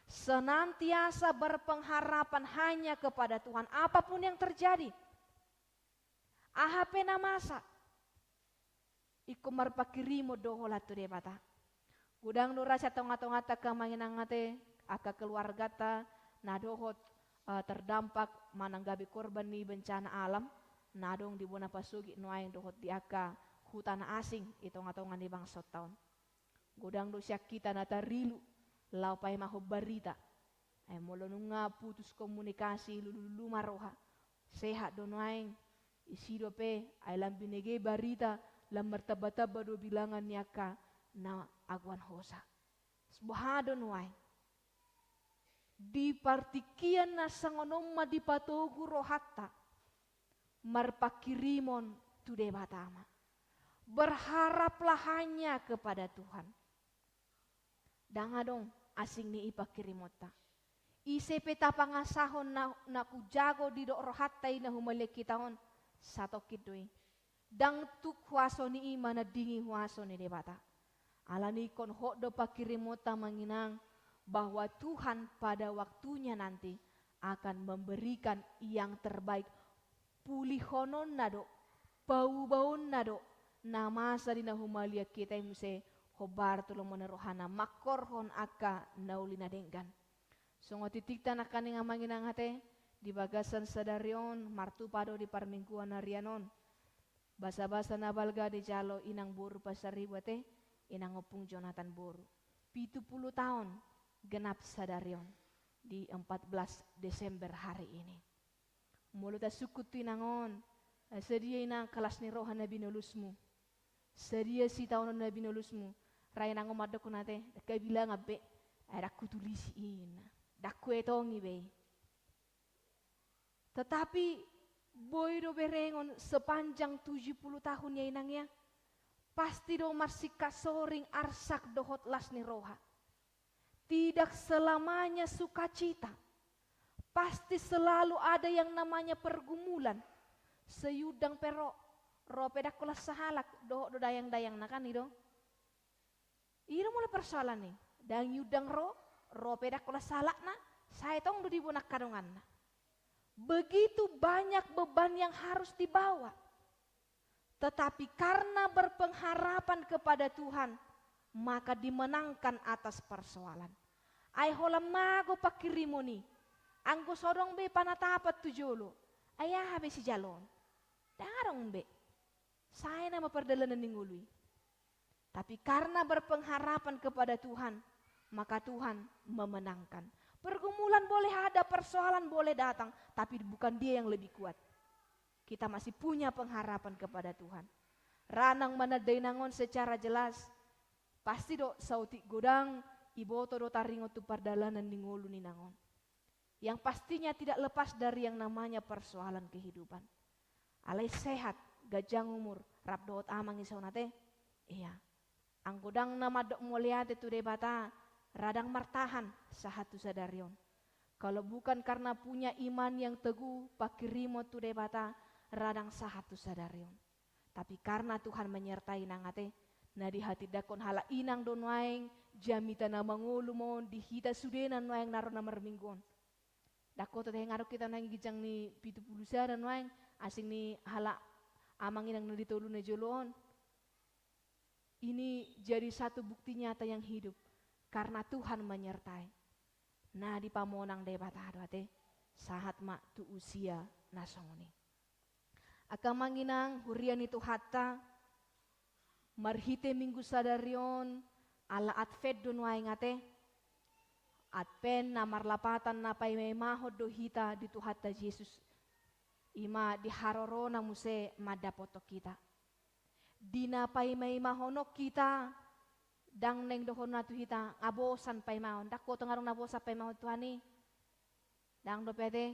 Senantiasa berpengharapan hanya kepada Tuhan apapun yang terjadi. Ahape na masa. Iko marpakirimo dohola tu debata. Gudang nura sa tonga-tonga ta kamanginang ate aka keluarga ta na dohot terdampak mananggabi korban ni bencana alam nadong di bona pasugi nuaing dohot di aka hutan asing itong-atongan di bangsot taon. Godang do siya kita natarilu lau pay maho barita. Ay molo nga putus komunikasi lulu maroha. Sehat do nuaing isido pe ay lam binigay barita lam martaba-taba do bilangan niya ka na agwan hosa. Subhado nuaing. Di partikian na sangonom madipatogu rohatta marpakirimon tude batama. Berharaplah hanya kepada Tuhan. Danga dong asing ni ipakirimota. Ise peta pangasahon na kujago di do rohattay na humalik kitahon sato kidoi. Dang tuk huaso ni ima na dingi huaso ni debata. Alani kon ho do pakirimota manginang bahwa Tuhan pada waktunya nanti akan memberikan yang terbaik. Pulihonon nado, bau-baun nado, nama sarina humalia kita yang muse hobar tulong menerohana makorhon aka naulina denggan. Songo titikta akan yang amanginang hate di bagasan sadarion martu pado di parmingguan harianon. Basa-basa nabalga di jalo inang boru pasaribate inang opung Jonathan boru. 70 tahun genap sadarion di 14 Desember hari ini. Mulut sukut tinangon, sedia inang kelas ni rohan nabi nulusmu. Sedia si tahun nabi nulusmu. Raya nango madok nate, kay bilang abe, ay daku tulisin, daku etongi be. Tetapi boy do berengon sepanjang 70 tahun ya inangnya, pasti do masih kasoring arsak dohot las ni roha. Tidak selamanya sukacita. Pasti selalu ada yang namanya pergumulan. Seyudang pero ropedak kulas sahalak do dayang-dayang nakan itu. Ini mulai persoalan nih. Dan yudang ropedak kulas salak na saya tong do dibunak kadongan na. Begitu banyak beban yang harus dibawa. Tetapi karena berpengharapan kepada Tuhan, maka dimenangkan atas persoalan. Ay holam mago pakirimoni. Anggo sodong be panatapat tujolo. Ayah habe si jalon. Darong be. Saya nama perdalanan ningului. Tapi karena berpengharapan kepada Tuhan, maka Tuhan memenangkan. Pergumulan boleh ada, persoalan boleh datang, tapi bukan dia yang lebih kuat. Kita masih punya pengharapan kepada Tuhan. Ranang manadainangon secara jelas. Pasti do sautik godang iboto do taringo tu pardalanan ningulu ninangon. Yang pastinya tidak lepas dari yang namanya persoalan kehidupan. Alai sehat, gajang umur, rap doot amang isaw nate. Iya. Ang godang nama dok muliate tu debata, radang martahan sahatu sadarion. Kalau bukan karena punya iman yang teguh, pakirimo tu debata, radang sahatu sadarion. Tapi karena Tuhan menyertai nangate, na di hati dakon hala inang don waeng jamita na mangulu mon di hita sudenan waeng naro na marminggon. Dako teteh ngarok kita nang gijang ni pitu pulusa dan waeng asing ni hala amang inang naditulu na joloon. Ini jadi satu bukti nyata yang hidup. karena Tuhan menyertai. Nah di pamonang debata aduate sahat mak tu usia nasongoni. Aka manginang hurian itu hatta marhite minggu sadarion ala advent don waingate advent namar lapatan napai memahod do hita di tu hatta Yesus ima di harorona muse madapoto kita. Dina pai mahonok kita dang neng dohon natu hita abosan pai mahon dak ko tengarong nabosa pai mahon Tuhani dang dopete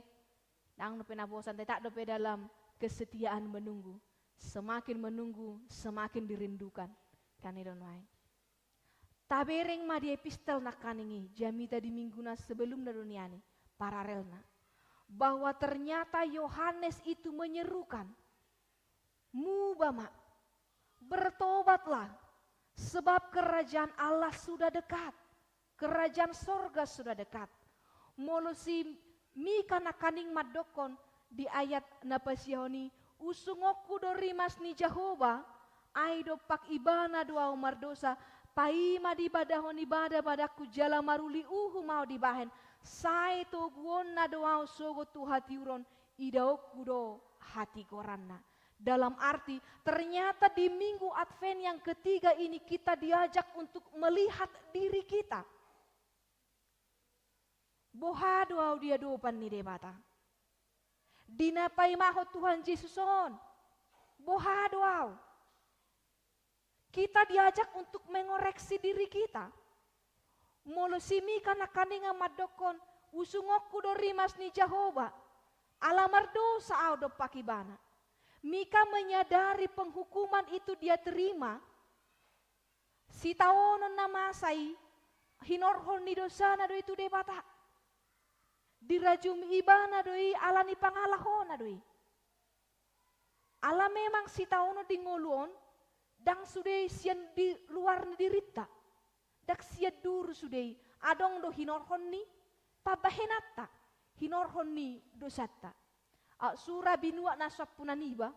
dang dope nabosan tak dope dalam kesetiaan menunggu. Semakin menunggu semakin dirindukan kan idon wae. Tabereng ma di epistel nakaningi jamita di mingguna sebelum duniani paralelna bahwa ternyata Yohanes itu menyerukan mubama bertobatlah sebab kerajaan Allah sudah dekat, kerajaan sorga sudah dekat. Molosi mika nakaning madokon di ayat napasiahoni usungoku do rimas ni Jehova aido pak ibana doa umar dosa paima di badahon ibadah padaku jala maruli mau dibahen sai to guonna doa sogo tu hati uron idaoku do hati koranna. Dalam arti ternyata di minggu Advent yang ketiga ini kita diajak untuk melihat diri kita. Boha doa dia dopan ni debata. Dinapai maho Tuhan Yesuson. Boha doa. Kita diajak untuk mengoreksi diri kita. Molosimi kana kaninga madokon usungokku do rimas ni Jehova. Alamar dosa audo pakibana. Mika menyadari penghukuman itu dia terima. Si taonon namasai hinorhon ni dosana do itu debata. Dirajum ibana doi alani pangalahona doi. Ala memang si taono di ngoluon dang sudai sian di luar dirita. Dak sian dur sudai adong do hinorhon ni pabahenata hinorhon ni dosata. Sura binua nasapunan iba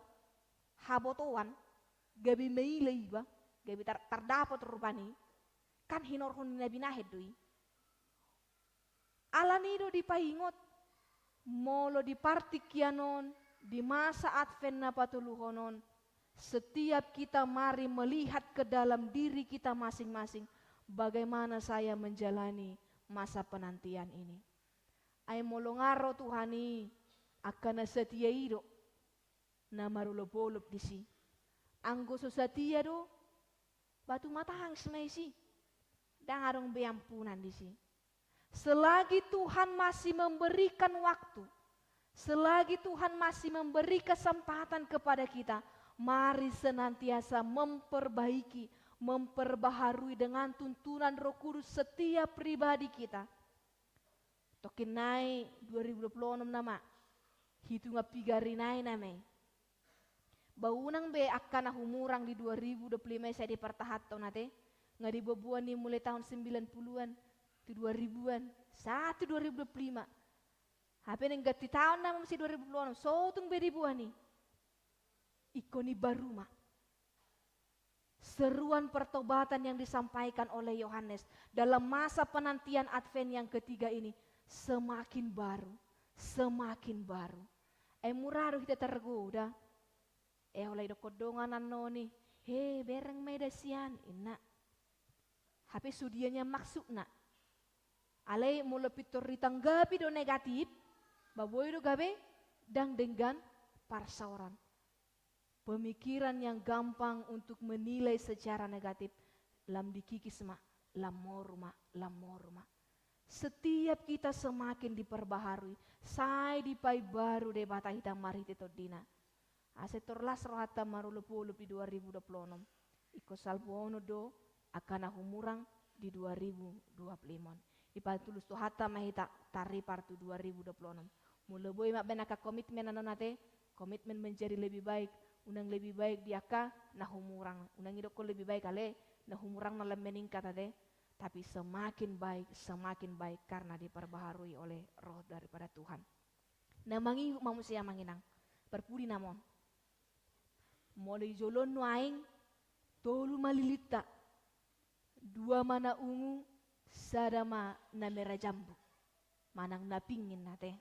habotoan gabi meile iba gabi tardapot rupani kan hinorhon ni binahed doi. Alanido dipaingot molo di partikianon di masa Advent na patuluhonon setiap kita mari melihat ke dalam diri kita masing-masing bagaimana saya menjalani masa penantian ini. Ay molongaro Tuhani akan setia ido na marulop-ulop disi. Anggo setia do batu matahang semesi dan arong beampunan disi. Selagi Tuhan masih memberikan waktu, selagi Tuhan masih memberi kesempatan kepada kita, mari senantiasa memperbaiki, memperbaharui dengan tuntunan Roh Kudus setiap pribadi kita. Tokin naik 2026 nama, hitung pigari naik namanya. Baunang be akan humurang di 2025 saya dipertahat tahun nate, nggak dibebuan nih mulai tahun 90-an. 2000-an, 2025. HP neng gati tahun na masih 2020. So tung beribuan nih. Ikoni baru mak. Seruan pertobatan yang disampaikan oleh Yohanes dalam masa penantian Advent yang ketiga ini semakin baru, semakin baru. Murado kita tergoda. Oleh dokodongan anoni. Bereng medasian ina. HP sudianya maksud nak. Alay mula pitor ditanggapi do negatif, baboy do gabe, dang dengan parsauran. Pemikiran yang gampang untuk menilai secara negatif, lam dikikis mak, lam morma. Setiap kita semakin diperbaharui, sai dipai baru debata hitam mari tito dina. Asetorlas rohata marulup-ulup di 2026. Iko salbuono do akan humurang di 2025. Ipatulus tu hata mahita tari partu 2026. Mula boy mak benaka komitmen anonate, komitmen menjadi lebih baik, unang lebih baik diaka nah humurang, unang idoko lebih baik ale nah humurang na meningkat ade, tapi semakin baik karena diperbaharui oleh roh daripada Tuhan. Nah mangihu manusia manginang, perpudi namon. Mulai jolon nuaing, tolu malilita, dua mana ungu sadama na merajambu manang napingin nate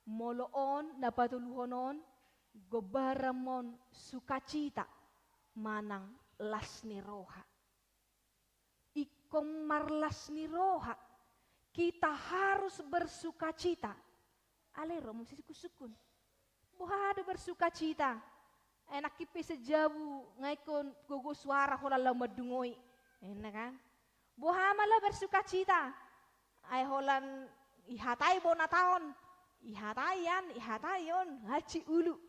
moloon na patuluhonon gobaramon sukacita manang las ni roha ikong marlas ni roha kita harus bersukacita alero mo sukun buhado bersukacita enak kipi sejabu ngaikon gugu suara holala madungoy enak kan buhamala bersukacita ay holan ihatay bonataon ihatayon haji ulu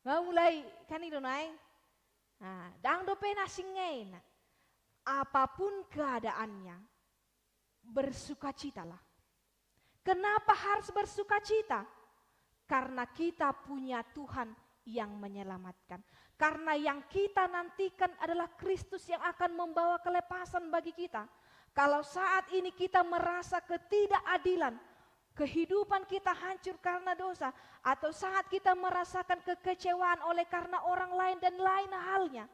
nah mulai kan itu naik nah dang dope nasingay na apapun keadaannya bersukacitalah. Kenapa harus bersukacita? Karena kita punya Tuhan yang menyelamatkan. Karena yang kita nantikan adalah Kristus yang akan membawa kelepasan bagi kita. Kalau saat ini kita merasa ketidakadilan, kehidupan kita hancur karena dosa, atau saat kita merasakan kekecewaan oleh karena orang lain dan lain halnya,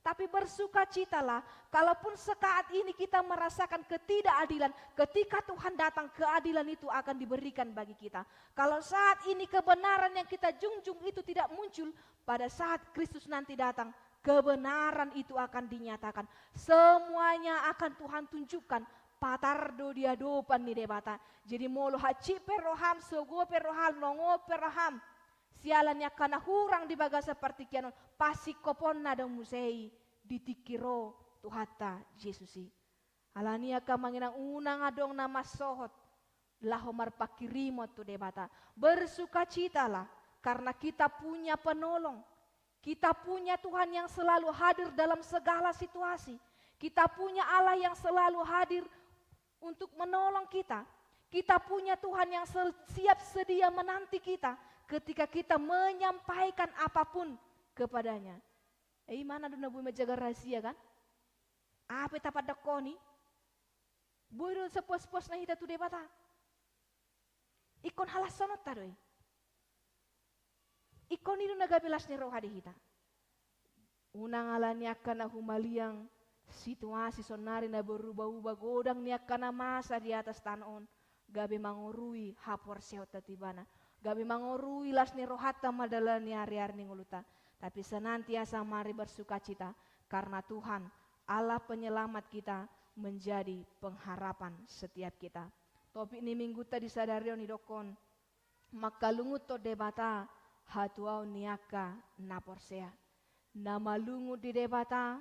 tapi bersukacitalah, kalaupun saat ini kita merasakan ketidakadilan, ketika Tuhan datang, keadilan itu akan diberikan bagi kita. Kalau saat ini kebenaran yang kita junjung itu tidak muncul, pada saat Kristus nanti datang, kebenaran itu akan dinyatakan. Semuanya akan Tuhan tunjukkan. Patardo dia dopan nih debata. Jadi molo haci peroham, sogo peroham, nongo peroham. Sialannya karena hurang di baga seperti kianon pasi kopon nada musei ditikiro tuhata Yesusi. Alania ka manginang unang adong nama sohot lahomar pakirimo tu debata. Bersukacitalah karena kita punya penolong. Kita punya Tuhan yang selalu hadir dalam segala situasi. Kita punya Allah yang selalu hadir untuk menolong kita. Kita punya Tuhan yang siap sedia menanti kita ketika kita menyampaikan apapun kepadanya. Mana duna bui menjaga rahasia kan? Apa tapat dakoni? Bui dun sepos-pos na hita tu debata. Ikon halas sonot tadoy. Ikon itu nagabilas ni roha di hita. Unang alanya kana humaliang situasi sonari na berubah-ubah godang niak kana masa di atas tanon. Gabi mangurui hapor seot tatibana. Gabi mangurui las ni rohata madala ni hari-hari ni nguluta. Tapi senantiasa mari bersukacita karena Tuhan Allah penyelamat kita menjadi pengharapan setiap kita. Topik ni minggu tadi sadario ni dokon. Makalungut to debata hatuau niaka naporsea. Nama lungut di debata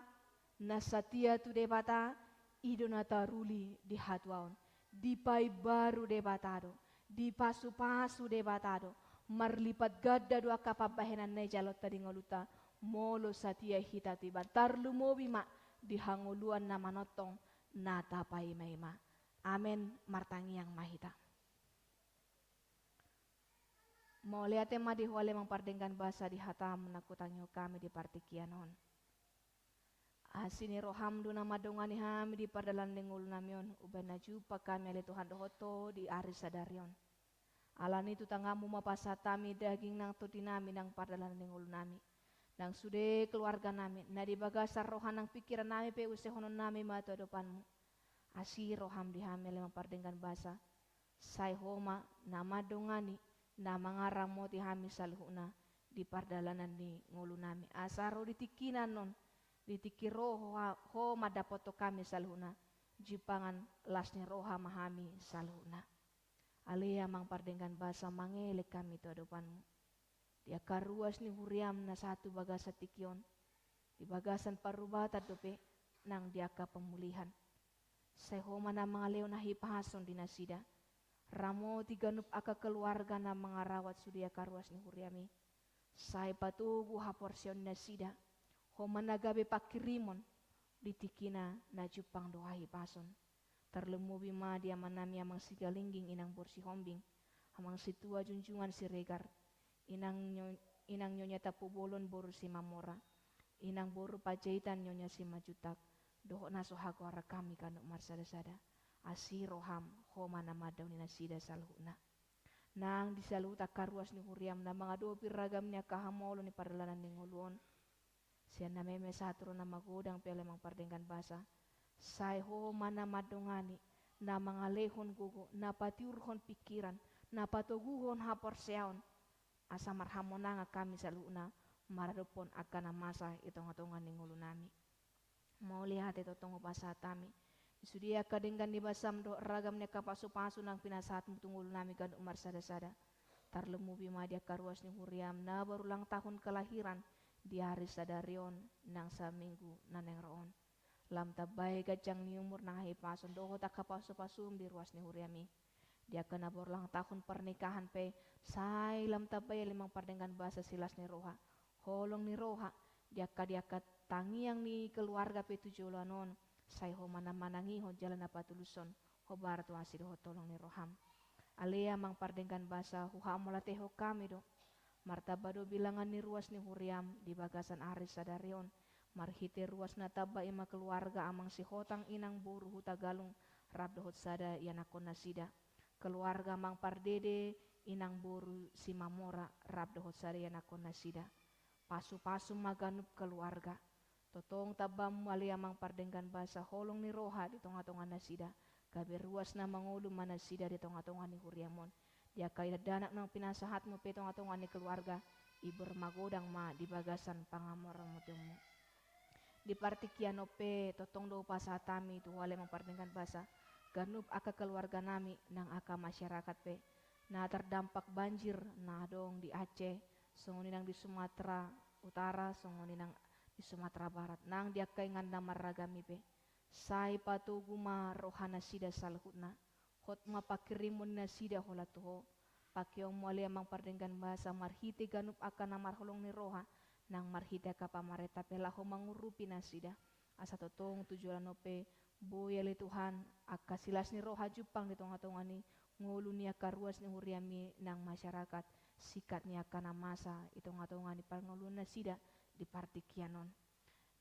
na satia tu debata idonata ruli di hatuaun. Di pai baru debatado, di pasu-pasu debatado, marlipat gada dua kapabahenan na jalot tadi ngoluta, molo satia hita tiba, tarlu mobi mak, di hanguluan na manotong, na tapai maima. Amen, martangi yang mahita. Mau lihat tema di huale mempardengkan bahasa di hatam nakutangyo kami di partikianon. Asini roham do nama dongani hami di pardalan lengul namion uban najupa kami ale Tuhan dohoto di ari sadarion. Alani tu tangamu mapasatami daging nang to dinami nang pardalan lengul nami. Nang sude keluarga nami na di bagasar rohan nang pikiran nami pe usehonon nami mato depanmu. Asi roham di hami ale mempardengkan bahasa. Sai homa nama dongani na mangaramo ti hami salhuna di pardalanan ni ngulu nami. Asaro ditikinan non. Ditiki roha ho madapoto kami salhuna jipangan lasnya roha mahami salhuna alea mang pardengkan bahasa mangele kami tu adopanmu dia karuas ni huriam na satu bagasa tikion di bagasan parubata dope nang diaka pemulihan sehoma na mga leo na hipahason dinasida ramo tiganup aka keluarga na mga rawat sudia karuas ni huriami say patubu haporsion nasida homanagabe pakirimon ditikina na jupang doahi pason. Terlemubi ma dia manami amang sigalingging inang borsi hombing. Amang situa junjungan si regar. Inang nyonya tapubolon boru si mamora. Inang boru pajaitan nyonya si majutak. Doho naso hagwara kami kanuk marsada-sada. Asi roham homa nama daw ni nasida salhuna. Nang disaluta karuas ni huriam na mga dopi ragamnya kahamolo ni paralanan ni nguluon. Siya na may mesatro na magodang pele mang pardengkan basa. Sai ho mana madongani na mangalehon gugo na patiurhon pikiran na patoguhon haporseon asa marhamonanga kami saluna maradopon akan masa itong-atongan ning ulo nami. Mau lihat itu tongo basa tami. Sudia kadenggan di basam do ragam ne kapasu-pasu nang pinasahat mutunggul nami kan umar sada-sada. Tarlemu bima dia karuas ni huriam na barulang tahun kelahiran di hari sadarion nang sa minggu naneng roon. Lam tabay gajang ni umur nang hipason doho tak kapasu-pasum di ruas ni huriami. Dia kena barulang tahun pernikahan pe say lam tabay limang pardenggan bahasa silas ni roha. Holong ni roha dia tangiang ni keluarga pe tujulanon. Say ho mana-manangi ho jalan apa tuluson ho baratu asid ho tolong ni roham. Alea mang pardenggan bahasa huha molate ho kami do. Martabado bilangan ni ruas ni huriam di bagasan aris sadarion. Marhite ruas na taba ima keluarga amang si hotang inang buru huta galung rabdohot sada yanakon nasida. Keluarga mang pardede inang buru si mamora rabdohot sada yanakon nasida. Pasu-pasu maganup keluarga. Totong tabam wali amang pardenggan bahasa holong ni roha di tonga-tonga nasida. Gabe ruas na mangulu manasida di tonga-tonga ni huriamon. Dia kaya danak nang pinasahat mo pe tonga-tonga ni keluarga. Iber magodang ma di bagasan pangamor mutimu. Di partikiano pe totong do pasatami tu wali amang pardenggan bahasa. Ganup aka keluarga nami nang aka masyarakat pe. Na terdampak banjir na dong di Aceh. Songoni nang di Sumatera Utara, songoni nang di Sumatera Barat. Nang dia kaingan namar ragami pe. Sai patuguma rohana sida salhutna. Hot ma pakirimun na sida holatuho. Pakiong muali amang pardenggan bahasa marhite ganup akan namar holong ni roha. Nang marhite kapamareta pelaho mangurupi na sida. Asa totong tujuan pe boya le Tuhan akasilas ni roha Jupang di tonga-tonga ni ngulu ni akaruas ni huriami nang masyarakat. Sikat ni akan masa itonga-tonga ni pangulun na sida di partikianon.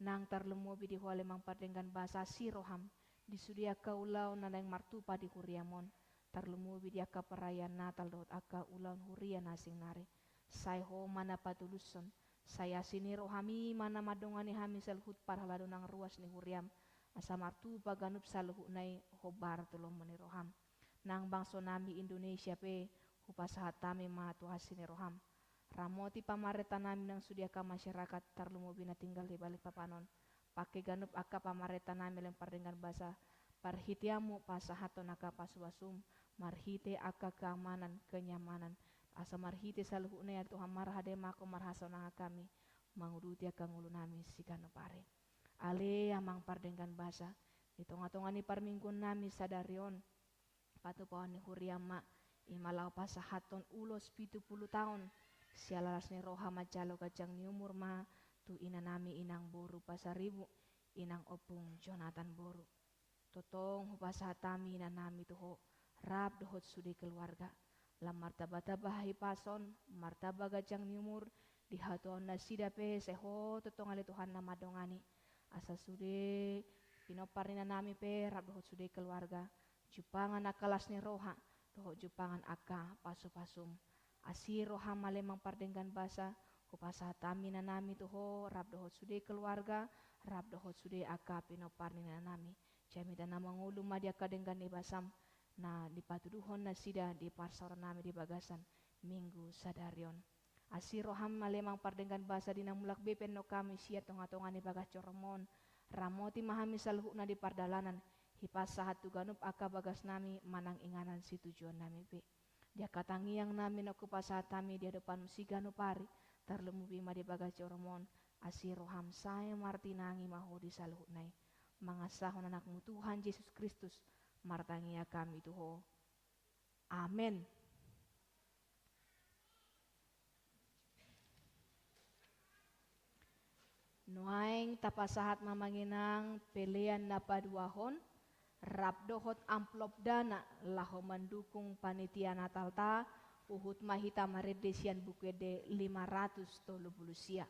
Nang tarlemobi di huale mang pardenggan bahasa si roham di sudia kaulau na nang martupa di huriamon. Tarlemobi di aka perayaan Natal dot aka ulaun huria nasing nare. Sai ho mana patuluson. Saya sini rohami mana madongani hami salhut parhalado nang ruas ni huriam. Asa martupa ganup salhut nai hobar tulong meni roham. Nang bangso nami Indonesia pe hupasahat tami ma tuhasi ni roham. Ramoti pamareta nami nang sudia ka masyarakat tarlumobi na tinggal di balik papanon. Pake ganup aka pamareta nami lempar dengan bahasa parhitiamu pasahato naka pasuasum marhite aka keamanan kenyamanan. Asa marhite saluhu na ya Tuhan marhade mako marhaso nanga kami manguduti aka ngulu nami sikano pare. Ale amang pardenggan bahasa di tonga-tonga ni parminggun nami sadarion patupawan ni huriama imalau pasahaton ulos 70 tahun. Sialalas ni roha macalo kacang ni umur ma tu ina nami inang boru pasaribu inang opung Jonathan boru. Totong hupasahatami ina nami tuho rab dohot sudi keluarga. Lam martabata bahai pason martaba kacang ni umur dihatuan nasida pe seho totong ale Tuhan nama dongani. Asa sude pinopar ina nami pe rab dohot sudi keluarga. Jupangan akalas ni roha dohot jupangan aka pasu-pasum. Asi roha malemang pardenggan bahasa hupasahatami na nami tuho rab dohot sude keluarga rab dohot sude aka pinopar na nami. Jami dan nama ngulu madia kadenggan ni basam na dipatuduhon na sida di parsauran nami di bagasan minggu sadarion. Asi roham malemang pardenggan bahasa dinamulak bepen no kami siat tonga-tonga ni bagas coromon. Ramoti mahami salhu na di pardalanan hipasahat tuganup aka bagas nami manang inganan si tujuan nami pe. Dia katangiang namin aku pasatami dia depan musigano pari tarlemubi ma di bagas coromon asi roham saya martinangi maho di salhu nai. Mangasahon anakmu Tuhan Yesus Kristus martangia kami tuho. Amin. Nuaing tapasahat mamanginang pelean na paduahon rab dohot amplop dana laho mendukung panitia Natal ta uhut mahita maredesian bukwede 500 tolu sia.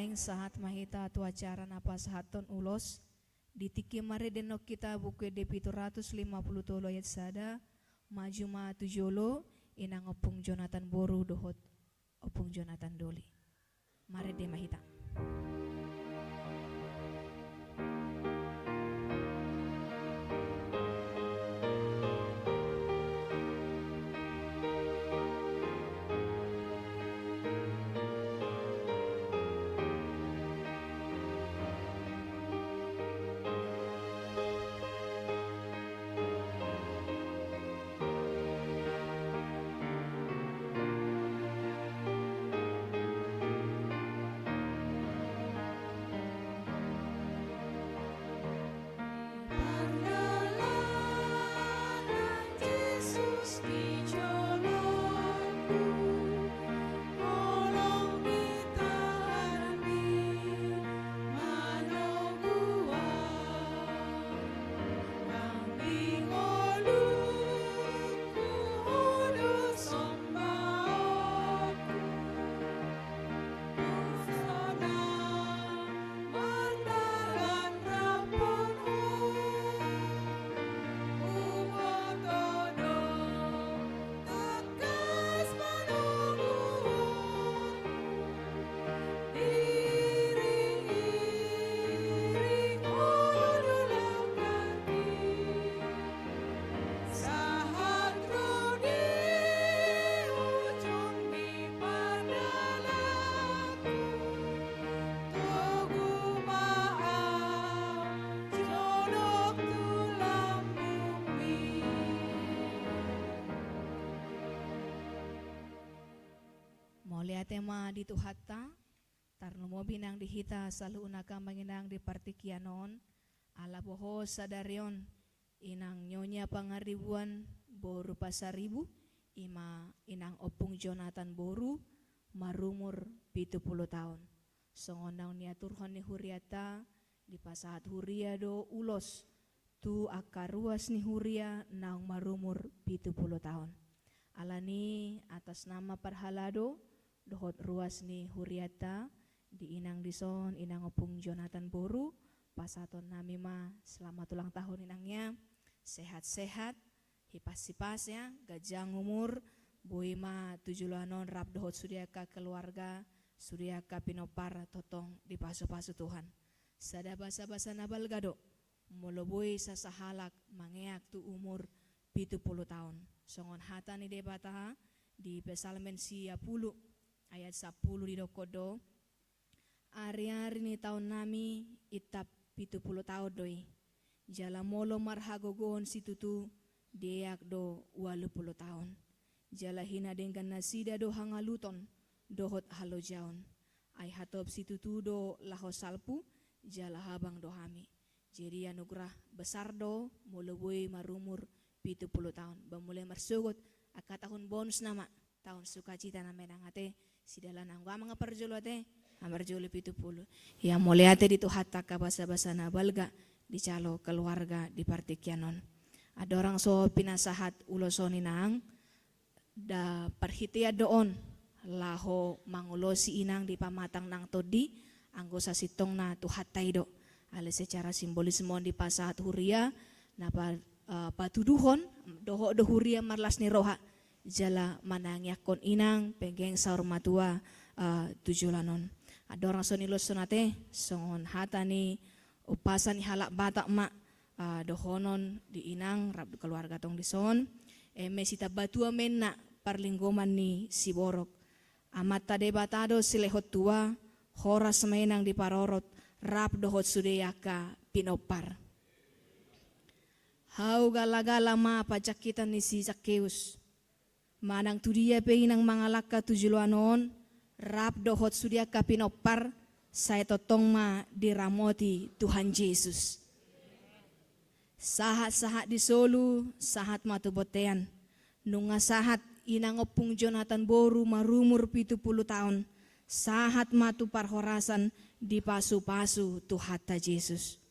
laeng sahat mahita tu acara napa sahaton ulos ditiki mare denok kita buku depi 150 tolo ayat sada maju ma tujolo inang opung Jonathan Boru dohot opung Jonathan Doli mare de mahita. Molia tema di Tuhata tarno mo binang dihita salu unaka manginang di partikianon ala boho sadarion inang nyonya pangaribuan boru pasaribu ima inang opung Jonathan Boru marumur 70 tahun songonang niaturhon ni huriata di pasahat huria do ulos tu akaruas ni huria nang marumur 70 tahun alani atas nama parhalado dohot ruas ni huriata di inang dison inang opung Jonathan Boru pasaton nami ma selamat ulang tahun inangnya sehat-sehat hipas-hipas ya gajang umur bui ma tujulanon rap dohot sudiaka keluarga sudiaka pinopar totong di pasu-pasu Tuhan sada basa-basa nabal gado moloboi sasahalak mangeak tu umur 70 tahun songon hata ni debata di pesalmen sia pulu ayat 10 di dokodo ari-ari ni tahun nami itap 70 tahun doi jala molo marhagogon situtu deak do 80 tahun jala hina dengan nasida do hangaluton dohot halo jaun ai hatop situtu do laho salpu jala habang do hami jadi anugerah besar do molo boy marumur 70 tahun bamulai marsugot aka tahun bonus nama tahun sukacita na menangate sidalan ang mga parjulo ate amarjulo 70 ya mulai ate dito hatta ka basa-basa na balga di calo keluarga di partikianon ada orang so pinasahat ulosoni nang da perhitia doon laho mangulosi inang di pamatang nang todi anggo sa sitong na tuhatay do ale secara simbolis mon di pasahat huria na patuduhon doho do huria marlas ni roha jala manangyakon inang penggeng saur matua tujulanon ada orang sonilo sonate songon hata ni upasan halak batak mak dohonon di inang rab keluarga tong dison mesita batua menna parlinggoman ni siborok amat tade batado silehot tua horas menang di parorot rap dohot sudeyaka pinopar hau gala-gala ma pajakitan ni si Zakheus manang tudia pe inang mangalaka tujuluanon rap dohot sudeyaka pinopar saya totong ma diramoti Tuhan Yesus sahat-sahat di Solu sahat matubotean nunga sahat inang opung Jonathan Boru marumur 70 tahun sahat matu parhorasan di pasu-pasu Tuhata Yesus.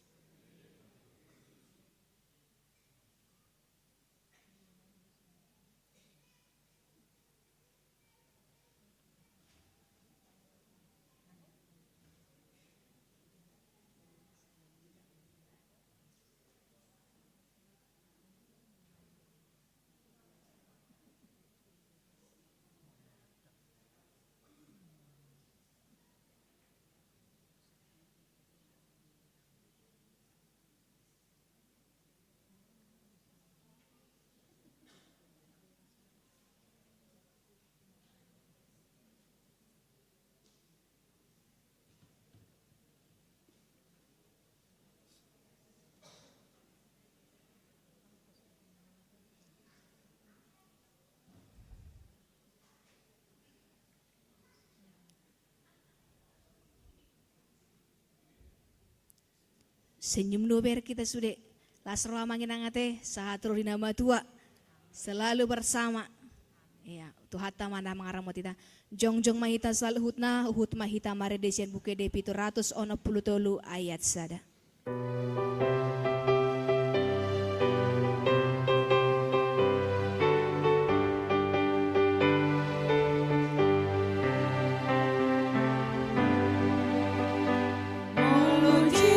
senyum dober kita sudah. Lasro amangin angate sahatro di nama tua selalu bersama. Ya, Tuhata mana mengaramot kita. Jongjong mahita selalu hutna uhut mahita mare desian buke de 700 ono puluh tolu ayat sada.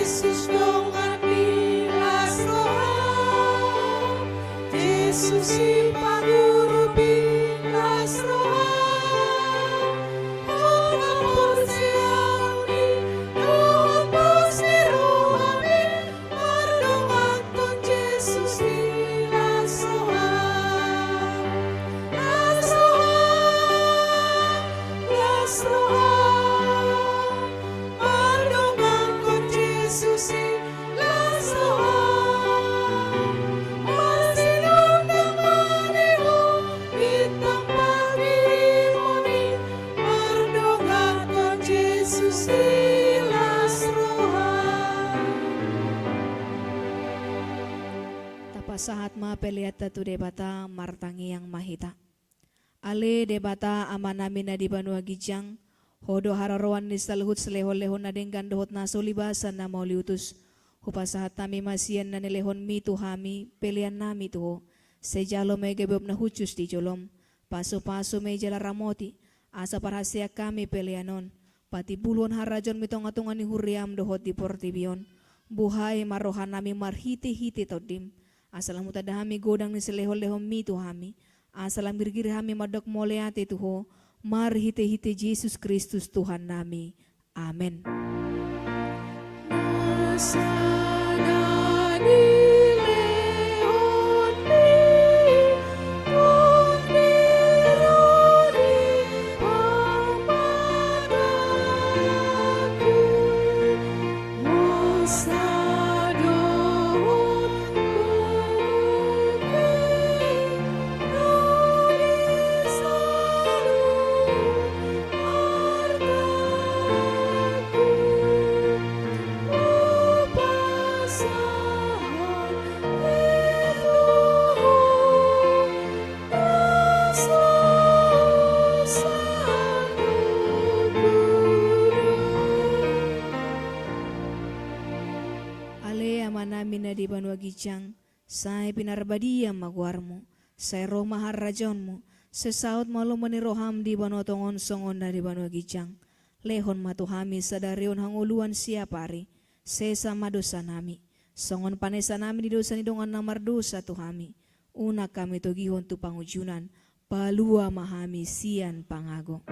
Jesus dong arti lasroa, Jesus si paguru bilas roa, orang porsiauni, Tuhan pasti rohani, mardongaton Jesus di lasroa, lasroa, lasroa. Susi lasroa, masinong namaniho, bitang pag-imuni, mardongaton Jesus di lasroa. Tapasahat mapeliata tu debata martangi yang mahita. Ale debata amanami na di Banua Gijang, hodo hararoan ni salhut selehon-lehon na denggan dohot na solibasan na mauliutus. Hupasahat nami masian na nilehon mi tuhami, pelian nami tuho. Sejalo may gabab na hucus di jolom. Paso-paso may jala ramoti, asa parhasya kami pelianon. Pati buluan harajon mitong-atungan ni huriam dohot di portibion. Buhay marohan nami marhiti-hiti todim. Asalam utadahami godang ni selehon-lehon mi tuhami. Asalam girgir hami madok moleate tuho. Mari hite-hite Yesus Kristus Tuhan nami. Amin. Di Banua Gijang, saya pinarbadia maguarmu, saya Roma harajonmu, sesaut malu meniroham di Banua Tongon songon dari Banua Gijang, lehon matuhami sadarion hanguluan siapari, sesama dosa nami, songon panesa nami di dosa nidongan namar dosa tuhami, una kami togihon tu pangujunan, palua mahami sian pangago.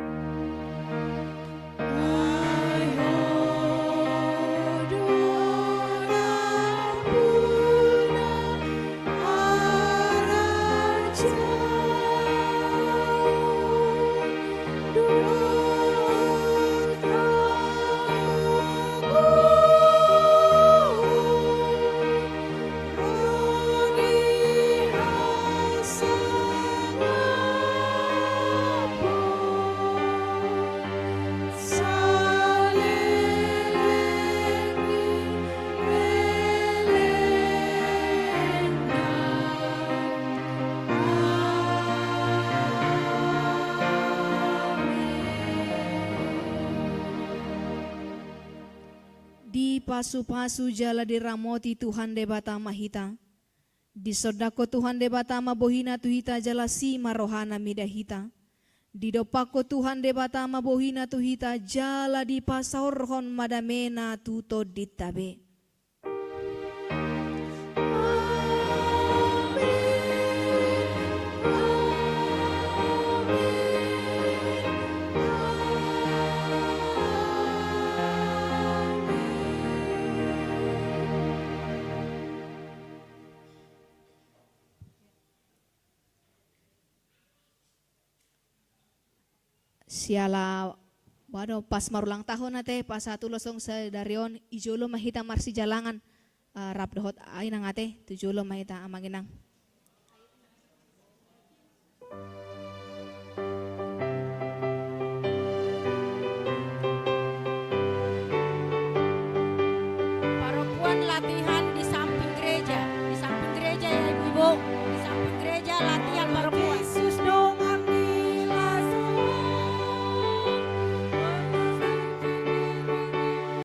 Pasu-pasu jala diramoti Tuhan debata mahita. Di sodako Tuhan debata mabohina tuhita jala si marohana midahita. Di dopako Tuhan debata mabohina tuhita jala di pasaorhon madamena tuto ditabe. Siala wado pas marulang tahun nate pas satu losong sa darion ijolo mahita marsi jalangan rap dohot ay nang ate tujolo mahita amanginang. Paropuan latihan